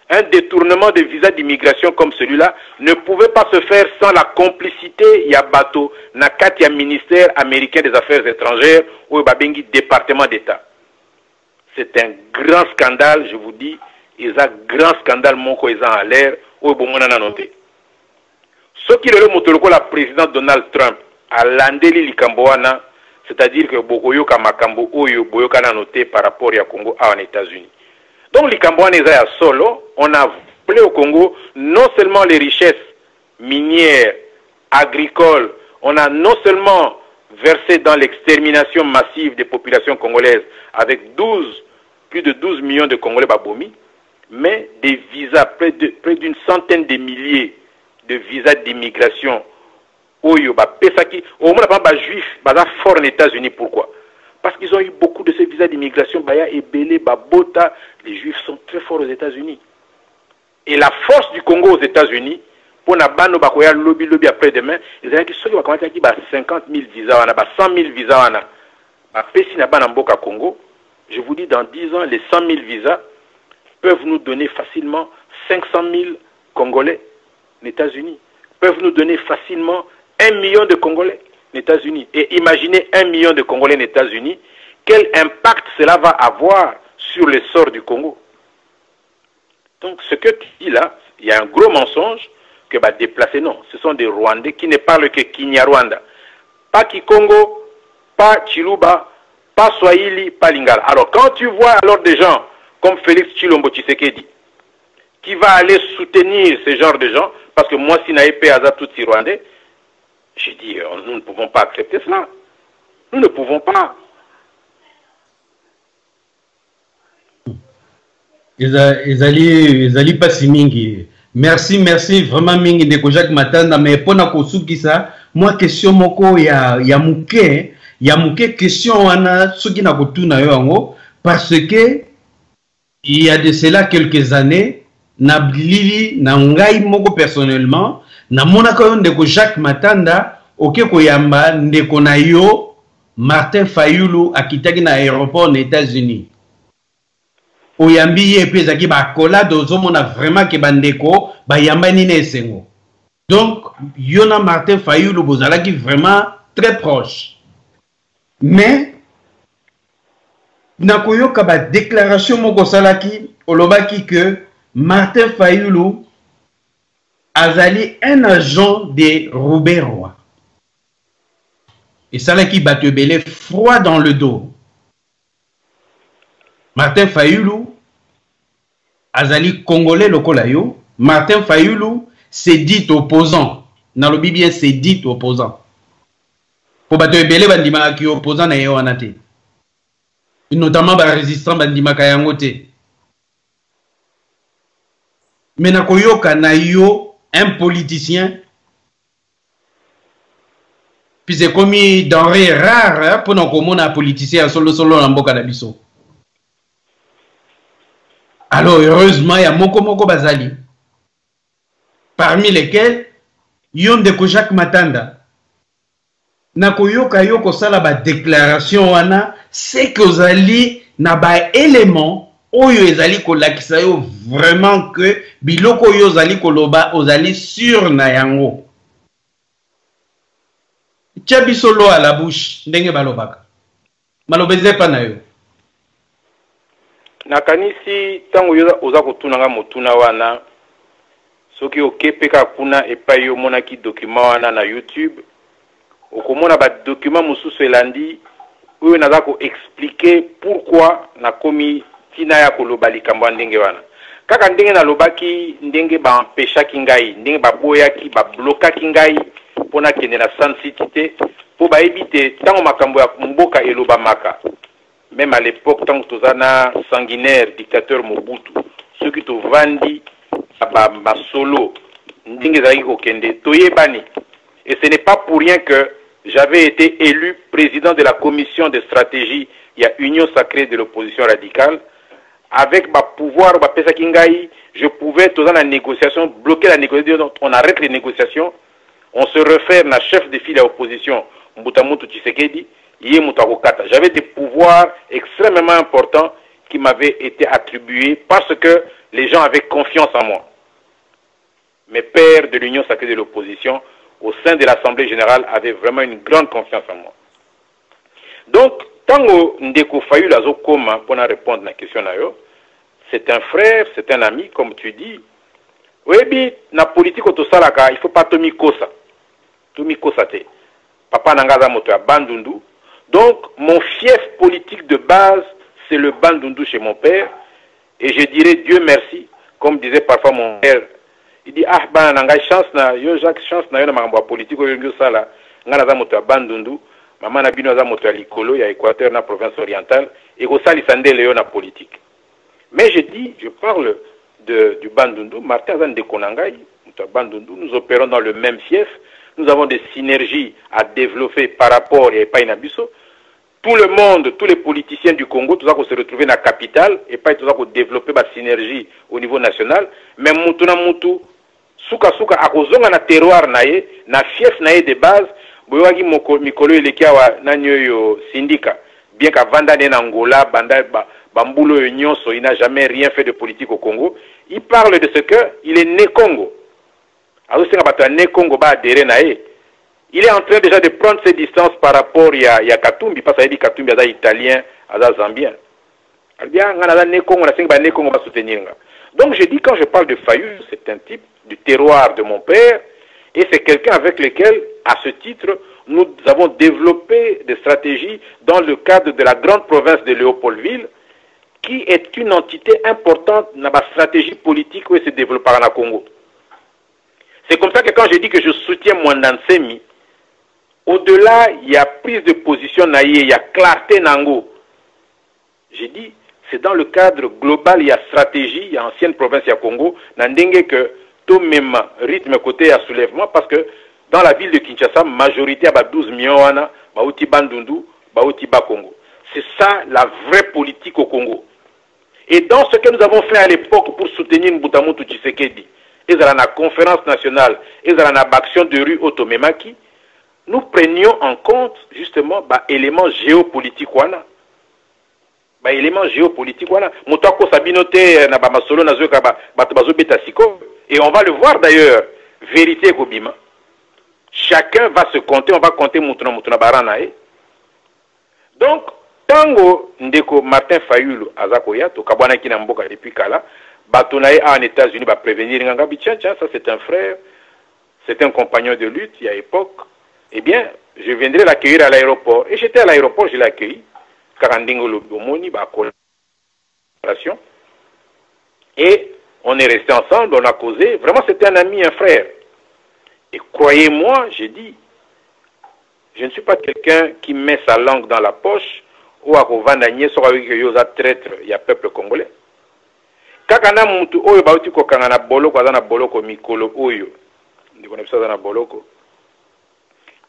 B: un détournement de visa d'immigration comme celui-là ne pouvait pas se faire sans la complicité Yabato Nakati ministère américain des affaires étrangères ou Babengi département d'État. C'est un grand scandale, je vous dis, ils ont un grand scandale mon en l'air. Ce qui est le la président Donald Trump a landeli likamboana, c'est-à-dire que Bokoyoka Makambo Oyo Boyoka na noté par rapport à Congo en États-Unis. Donc likamboana est à solo, on a volé au Congo non seulement les richesses minières, agricoles, on a non seulement versé dans l'extermination massive des populations congolaises avec plus de 12 millions de Congolais babomi, mais des visas, près d'une centaine de milliers de visas d'immigration Oyo, pesaki, au moins, pas juif, fort aux États-Unis. Pourquoi? Parce qu'ils ont eu beaucoup de ces visas d'immigration, Baya et Belé, Bota. Les juifs sont très forts aux États-Unis. Et la force du Congo aux États-Unis, pour na bano bakoya lobby après-demain, ils ont dit que ceux qui vont commencer à 50 000 visas, 100 000 visas, pesi na bana mboka Congo, je vous dis, dans 10 ans, les 100 000 visas peuvent nous donner facilement 500 000 Congolais aux États-Unis, peuvent nous donner facilement 1 million de Congolais aux États-Unis. Et imaginez 1 million de Congolais aux États-Unis, quel impact cela va avoir sur le sort du Congo. Donc ce que tu dis là, il y a un gros mensonge que va déplacer. Non, ce sont des Rwandais qui ne parlent que Kinyarwanda. Pas Kikongo, pas Chiluba, pas Swahili, pas Lingala. Alors quand tu vois alors des gens comme Félix Tshilombo Tshisekedi, qui va aller soutenir ce genre de gens, parce que moi, si n'avais pas Aza tout Rwandais, j'ai dit, nous ne pouvons pas accepter cela. Nous ne pouvons pas.
A: Ezali pasi mingi. Merci vraiment mingi ndeko Jacques Matanda, mais pona kosukisa moi question moko ya muke question wana soki na kotuna yo yango parce que il y a de cela quelques années na bilili na ngai moko personnellement na monaka yo ndeko Jacques Matanda oke koyamba ndeko na yo Martin Fayulu akitaki na aéroport aux États-Unis. Oyambi ye pe zaki ba kola dozomona vraiment ke bandeko ba yambani na esengo. Donc yona Martin Fayulu bozalaki vraiment très proche. Mais nakoyoka ba déclaration moko salaki olobaki que Martin Fayulu azali un agent de Robert Roy. Et salaki batebele froid dans le dos. Martin Fayulu azali congolais lokola yo. Martin Fayulu s'est dit opposant. Dans le Bible, c'est dit opposant. Pour bato ebele bandima ki opposant na yo anate. Notamment ba résistant bandima ka yango te. Mais na koyoka na yo un politicien. Puis c'est comme denrée rare pour nous commander un politicien solo na mboka na biso. Alors heureusement il y a moko bazali. Parmi lesquels Ndeko Jacques Matanda. Na koyoka yoko sala ba déclaration wana c'est que ozali na ba élément oyo ezali ko lakisa yo vraiment que biloko yo ozali koloba ozali sur na yango. Tchabisolo à la bouche ndenge balobaka. Malobeze pa na yo.
B: Nakanisi tango yoza oza kotunanga motuna wana soki okepeka kuna epai yo monaki document wana na YouTube okomona ba document mususu elandi oyo naza ko expliquer pourquoi nakomi tina ya koloba likambo ndenge wana kaka ndenge nalobaki ndenge ba empêchaki ngai ndenge ba boyaki ba blokaki ngai pona kende na San City te po ba ebite tango makambo ya mboka eloba maka. Même à l'époque, tant que Tozana sanguinaire, dictateur Mobutu, ceux qui t'ont vendu ma solo, et ce n'est pas pour rien que j'avais été élu président de la commission de stratégie, il y a Union sacrée de l'opposition radicale, avec ma pouvoir, je pouvais, dans la négociation, bloquer la négociation, on arrête les négociations, on se réfère à chef de file à l'opposition, Mbutamutu Tshisekedi. J'avais des pouvoirs extrêmement importants qui m'avaient été attribués parce que les gens avaient confiance en moi. Mes pères de l'Union sacrée de l'opposition au sein de l'Assemblée générale avaient vraiment une grande confiance en moi. Donc, tant que Ndeko Fayulu Azokoma pour répondre à la question, c'est un frère, c'est un ami, comme tu dis. Oui, na politique au Tosalaka, il ne faut pas Tomi Kosa. Tomi Kosa te. Papa Nangaza Moto à Bandundu. Donc, mon fief politique de base, c'est le Bandundu chez mon père. Et je dirais Dieu merci, comme disait parfois mon père. Il dit, ah, ben, nangai chance na, yo Jacques chance na yo na makambo politique yo sala, ngana za moto ya Bandundu, maman na bino za moto ya Likolo, ya Équateur na province orientale, et ko sali sandele yo na politique. Mais je dis, je parle du Bandundu, Martin Zan de Konangai, moto ya Bandundu, nous opérons dans le même fief, nous avons des synergies à développer par rapport à Epai Nabiso. Tout le monde, tous les politiciens du Congo, tout ça qu'on se retrouver dans la capitale, et pas tout ça qu'on développer la synergie au niveau national, mais mutu na mutu, suka suka akozonga na terroir nae, na fief nae de base, boyoaki mikolo elekia wa nanyo yo syndicat, bien qu'avanda na Angola, banda bambulo yo nyonso, il n'a jamais rien fait de politique au Congo. Il parle de ce que il est né Congo. Alors c'est nga né Congo ba adhérer nae. Il est en train déjà de prendre ses distances par rapport à Katumbi, parce qu'il dit Katumbi est italien, est zambien. Donc je dis, quand je parle de Fayulu, c'est un type du terroir de mon père, et c'est quelqu'un avec lequel, à ce titre, nous avons développé des stratégies dans le cadre de la grande province de Léopoldville, qui est une entité importante dans la stratégie politique où il se développe par le Congo. C'est comme ça que quand je dis que je soutiens Mwandansemi, au-delà, il y a prise de position, il y a clarté nango. J'ai dit, c'est dans le cadre global, il y a stratégie, il y a ancienne province, il y a Congo, n'andenge que tout même rythme côté à soulèvement, parce que dans la ville de Kinshasa, majorité à 12 millions, baouti Bandundu, baouti Congo. C'est ça la vraie politique au Congo. Et dans ce que nous avons fait à l'époque pour soutenir Mbutamutu Tshisekedi, et dans la conférence nationale, et dans la action de rue Otomemaki, nous prenions en compte justement éléments géopolitiques. Éléments géopolitiques. Et on va le voir d'ailleurs, vérité Kobima. Chacun va se compter, on va compter Moutuna Baranae. Donc, Tango Ndeko Martin Fayulu Azakoya, to Kabwana Kinamboka depuis Kala, Batonae en États-Unis va prévenir Ngangabi, tiens, ça c'est un frère, c'est un compagnon de lutte, il y a époque. Eh bien, je viendrai l'accueillir à l'aéroport. Et j'étais à l'aéroport, je l'ai accueilli. Karandingo Lobomoni, collaboration. Et on est resté ensemble, on a causé. Vraiment, c'était un ami, un frère. Et croyez-moi, j'ai dit, je ne suis pas quelqu'un qui met sa langue dans la poche ou à Kovandanye, soit avec Yosa traître, il y a peuple congolais. Kakana Moutu, Oyo Bauti Kokangana Boloko, Azana Boloko, Mikolo Oyo. On connaît ça dans Boloko.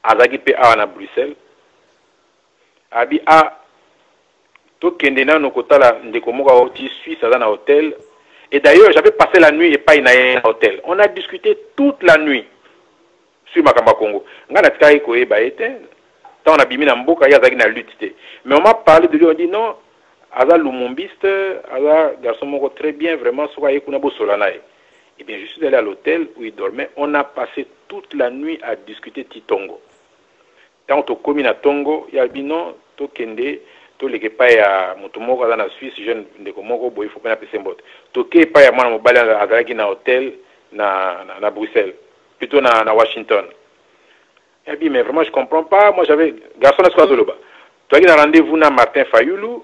B: Azaki pe à Bruxelles. Abi a to kendena no kotala ndeko moka oti Suisse dans un hôtel. Et d'ailleurs, j'avais passé la nuit et pas in un hôtel. On a discuté toute la nuit sur Makamba Congo. Ngana tkai ko e ba ete. Tant on a bimi na mboka ya zaki na lutte. Mais on m'a parlé de lui, on dit non, Aza Lumumbiste, Aza garçon moko très bien, vraiment soka ekuna bo solanae. Eh bien, je suis allé à l'hôtel où il dormait. On a passé toute la nuit à discuter Titongo. Quand on commis à Tongo, il y a dit non, to kende, to leke pa ya mutumoko dans la Suisse, jeune de komoko, bo il faut pas appeler symbole. To ke pa ya mwana mobali azalaki na hôtel na Bruxelles, plutôt na Washington. Il a dit mais vraiment je comprends pas. Moi j'avais garçon à Zoloba. Toi qui a rendez-vous na Martin Fayulu,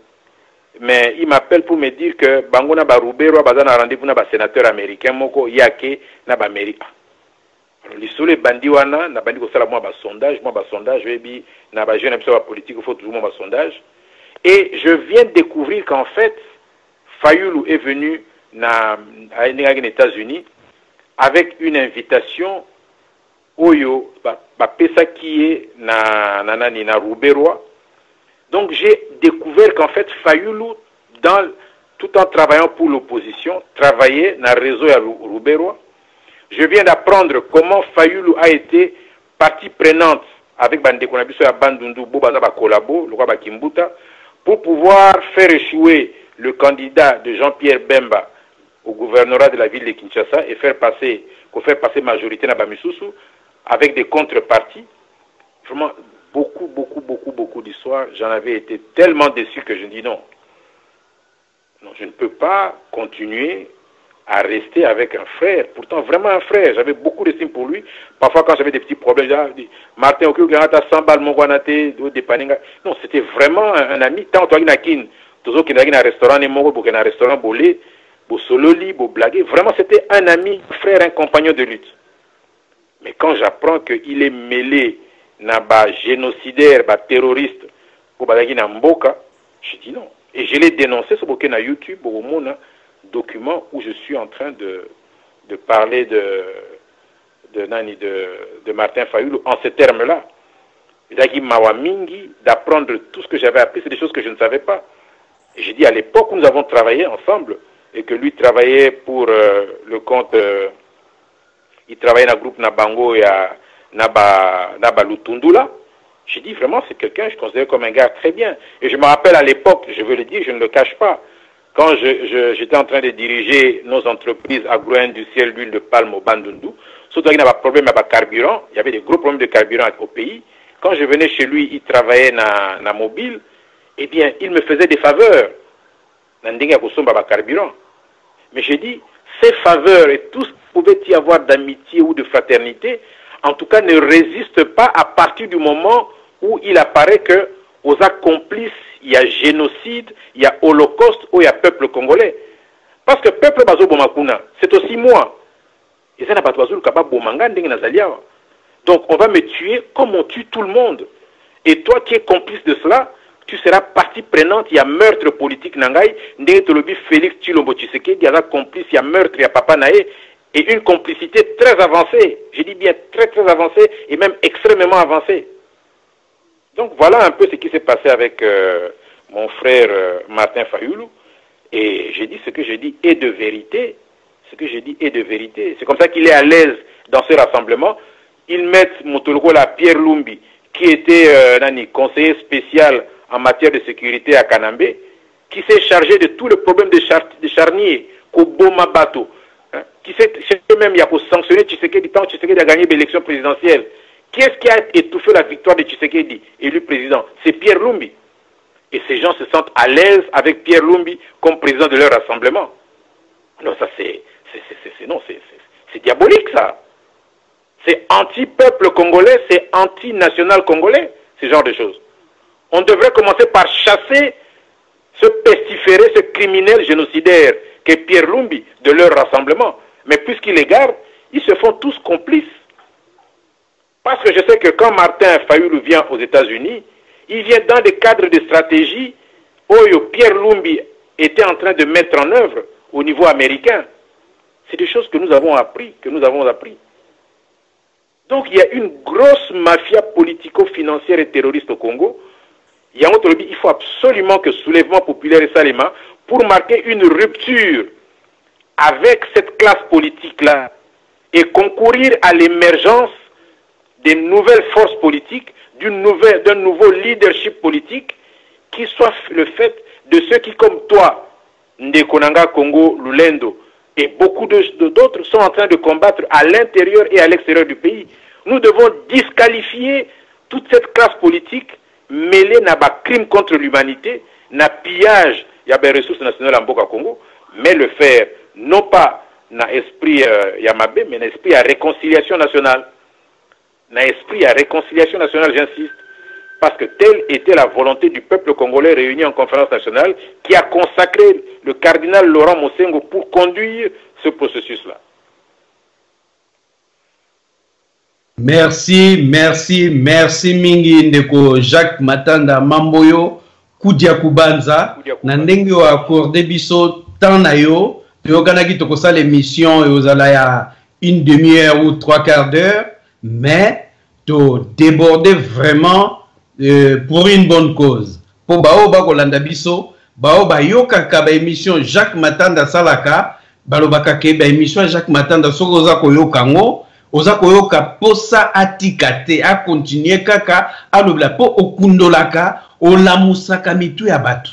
B: mais il m'appelle pour me dire que Bangona Barubero a un rendez-vous na sénateur américain moko yake na Amérique. Alors les bandits wana na bandi ko sala moi sondage webi na ba jeune politique il faut toujours moi sondage et je viens de découvrir qu'en fait Fayulu est venu à les États-Unis avec une invitation oyo ba pesa qui est na Ruberoa. Donc j'ai découvert qu'en fait Fayulu tout en travaillant pour l'opposition travaillait dans le réseau à Ruberoa. Je viens d'apprendre comment Fayulu a été partie prenante avec Bandekonabiso et Bandundu Bobaza Kolabo, le roi Kimbuta, pour pouvoir faire échouer le candidat de Jean-Pierre Bemba au gouvernorat de la ville de Kinshasa et faire passer majorité na Bamisusu avec des contreparties. Vraiment, beaucoup d'histoires. J'en avais été tellement déçu que je dis non. Non, je ne peux pas continuer à rester avec un frère, pourtant vraiment un frère. J'avais beaucoup d'estime pour lui. Parfois, quand j'avais des petits problèmes, j'ai dit Martin, ok, tu 100 balles, mon guanate, non, c'était vraiment un ami. Tant que tu as un restaurant, un restaurant, bolé, sololi, blagué. Vraiment, c'était un ami, un frère, un compagnon de lutte. Mais quand j'apprends qu'il est mêlé dans un génocidaire, un terroriste, pour Mboka, je dis non. Et je l'ai dénoncé sur YouTube, au monde, document où je suis en train de parler de Martin Fayulu en ces termes-là. Zaki Mawamingi, d'apprendre tout ce que j'avais appris, c'est des choses que je ne savais pas. Et j'ai dit à l'époque où nous avons travaillé ensemble, et que lui travaillait pour le compte, il travaillait dans le groupe Nabango et à Naba Lutundula. J'ai dit vraiment, c'est quelqu'un, je considère comme un gars très bien. Et je me rappelle à l'époque, je veux le dire, je ne le cache pas, quand j'étais en train de diriger nos entreprises agro-industrielles d'huile de palme au Bandundu, surtout qu'il y avait un problème avec le carburant, il y avait des gros problèmes de carburant au pays. Quand je venais chez lui, il travaillait dans la mobile, eh bien, il me faisait des faveurs. Carburant. Mais j'ai dit, ces faveurs et tout ce qu'il pouvait y avoir d'amitié ou de fraternité, en tout cas, ne résistent pas à partir du moment où il apparaît que aux actes complices, il y a génocide, il y a holocauste ou il y a peuple congolais. Parce que peuple bazo bomakuna, c'est aussi moi. Et ça n'a pas de capable bomanga ndenge nazalia. Donc on va me tuer comme on tue tout le monde. Et toi qui es complice de cela, tu seras partie prenante. Il y a meurtre politique nangai. Ndenge tolobi Félix Tshilombo Tshisekedi, il y a complice, il y a meurtre, il y a Papa Naé. Et une complicité très avancée. Je dis bien très très avancée et même extrêmement avancée. Donc voilà un peu ce qui s'est passé avec mon frère Martin Fayulu. Et j'ai dit ce que j'ai dit est de vérité. Ce que j'ai dit est de vérité. C'est comme ça qu'il est à l'aise dans ce rassemblement. Ils mettent Motologola Pierre Lumbi, qui était conseiller spécial en matière de sécurité à Kanambe, qui s'est chargé de tout le problème de charnier, Koboma Bato, hein, qui s'est même, il y a pour sanctionner Tshisekedi tant Tshisekedi a gagné l'élection présidentielle. Qui est-ce qui a étouffé la victoire de Tshisekedi, élu président? C'est Pierre Lumbi. Et ces gens se sentent à l'aise avec Pierre Lumbi comme président de leur rassemblement. Non, ça c'est diabolique ça. C'est anti-peuple congolais, c'est anti-national congolais, ce genre de choses. On devrait commencer par chasser ce pestiféré, ce criminel génocidaire qu'est Pierre Lumbi de leur rassemblement. Mais puisqu'ils les gardent, ils se font tous complices. Parce que je sais que quand Martin Fayulu vient aux États-Unis, il vient dans des cadres de stratégie où Pierre Lumbi était en train de mettre en œuvre au niveau américain. C'est des choses que nous avons appris, Donc il y a une grosse mafia politico-financière et terroriste au Congo. Il faut absolument que le soulèvement populaire et Salema, pour marquer une rupture avec cette classe politique-là et concourir à l'émergence des nouvelles forces politiques, d'un nouveau leadership politique qui soit le fait de ceux qui, comme toi, Ndekonanga, Congo, Lulendo, et beaucoup d'autres sont en train de combattre à l'intérieur et à l'extérieur du pays. Nous devons disqualifier toute cette classe politique mêlée à des crimes contre l'humanité, à pillage, il y a des ressources nationales en Boka Congo, mais le faire non pas dans l'esprit Yamabe, mais dans l'esprit à réconciliation nationale. Dans l'esprit à réconciliation nationale, j'insiste, parce que telle était la volonté du peuple congolais réuni en conférence nationale qui a consacré le cardinal Laurent Mosengo pour conduire ce processus-là.
A: Merci mingi ndeko Jacques Matanda Mamboyo Kudia Kubanza na ndenge wa accordé biso temps na yo toyokanaki tokosala l'émission et ozala ya une demi-heure ou 3/4 d'heure, mais to déborder vraiment pour une bonne cause. Pour bao ba kolanda biso, bao ba yokaka ba émission Jacques Matanda salaka, balobaka ke ba émission Jacques Matanda soko za koyokango, oza koyoka posa atikate a continuer kaka alobla po okundolaka olamusaka mitu ya batu.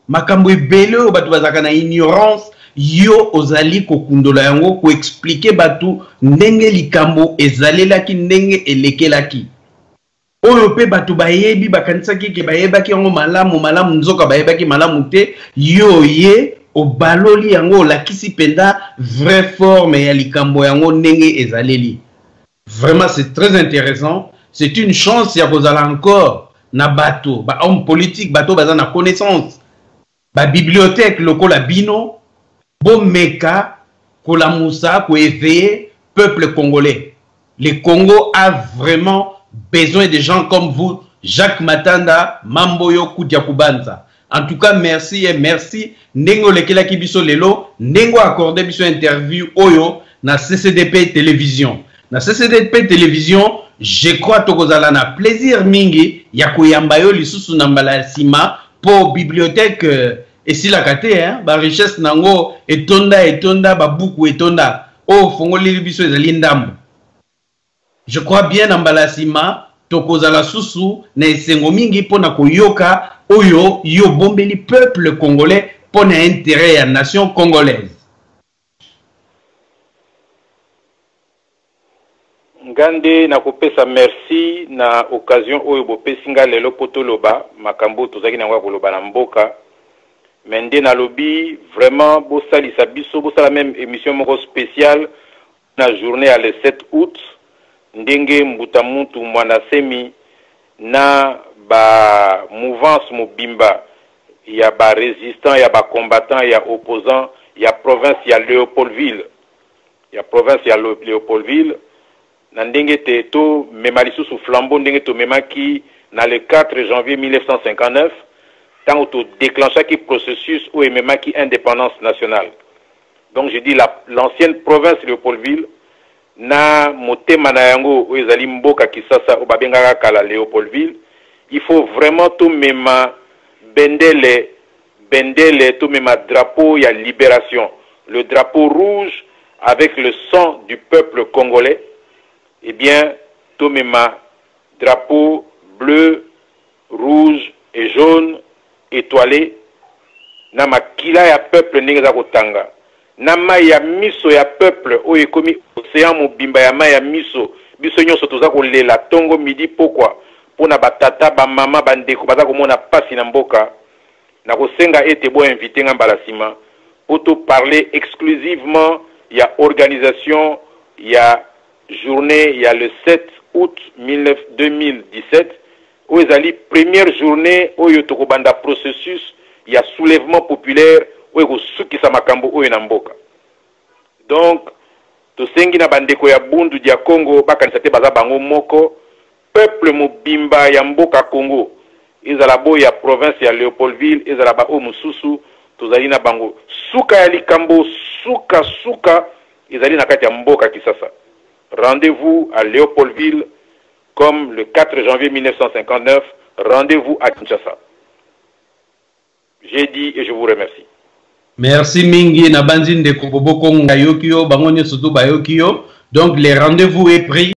A: Makambo ebele o batu bazaka na ignorance yo ozali kokundola yango ko expliquer batu ndenge likambo ezalelaki ndenge elekelaki. Oyo pe batu bayebi bakanisaki ke bayebaki yango malamu nzoka bayebaki malamu te yo ye obaloli yango lakisi penda vraie forme ya likambo yango ndenge ezaleli. Vraiment c'est très intéressant, c'est une chance ya kozala encore na bato ba homme politique bato baza na connaissance ba bibliothèque lokola bino bomeka kolamusa ko éveiller peuple congolais. Le Congo a vraiment besoin de gens comme vous, Jacques Matanda, Mamboyo Kudia Kubanza. En tout cas, merci et merci. Nengo lekela kibiso lelo, nengo accordé biso interview oyo na CCDP télévision. na CCDP télévision je crois tokozala na plaisir mingi ya koyamba yo lisusu na mbala sima po bibliothèque esilaka te ba richesse nango etonda ba buku etonda o fongoli biso ezali ndambo. Je crois bien na mbala sima tokozala susu na esengo mingi pona koyoka oyo yo bombeli peuple congolais pona intérêt ya nation congolaise.
B: Ngande na kopesa merci na occasion oyo bopesinga lelo potoloba makambo tozaki na koloba na mboka mende na lobi vraiment bosalisa biso bosala même émission moko spéciale na journée à le 7 août ndenge mbuta muntu mwana semi na ba mouvance mobimba ya ba résistant ya ba combattant ya opposant ya province ya Léopoldville na ndenge te to mema lisusu flambeau ndenge to memaki na le 4 janvier 1959 tant to déclenchaki processus où memaki indépendance nationale. Donc je dis l'ancienne province Léopoldville na motema na yango o ezali mboka Kisasa o babengaka kala Léopoldville, il faut vraiment to mema bendele to mema drapeau ya libération, le drapeau rouge avec le sang du peuple congolais. Eh bien, Tomema, drapeau bleu, rouge et jaune, étoilé, nama kila ya peuple n'engeza kotanga. Nama ya miso ya peuple, oye komi océan mobimba ya ma ya miso, biso nyonso toza kolela tongo midi pokwa, pona batata, ba mama, bandeko, baza komona pasi na mboka, na kosenga ete bo invité nga mbalasima, pour te parler exclusivement, ya organisation, ya journée, il y a le 7 août 2017, où il y a la première journée où il y a un processus, il y a soulèvement populaire, où il y a Soukisa Makambo, où il y a Mboka. Donc, to sengi na bandeko ya bundu dia Congo, bakanisate baza bango moko, peuple mobimba ya Mboka Congo, izalabo ya province ya Léopoldville, izalaba o mususu, tozali na bango. Suka ya likambo, suka, izali na kati ya Mboka Kisasa. Rendez-vous à Léopoldville comme le 4 janvier 1959. Rendez-vous à Kinshasa. J'ai dit et je vous remercie.
A: Merci Mingi na banzine de Kobobo Konga Yokio, Bangonye Soto Bayokio. Donc les rendez-vous est pris.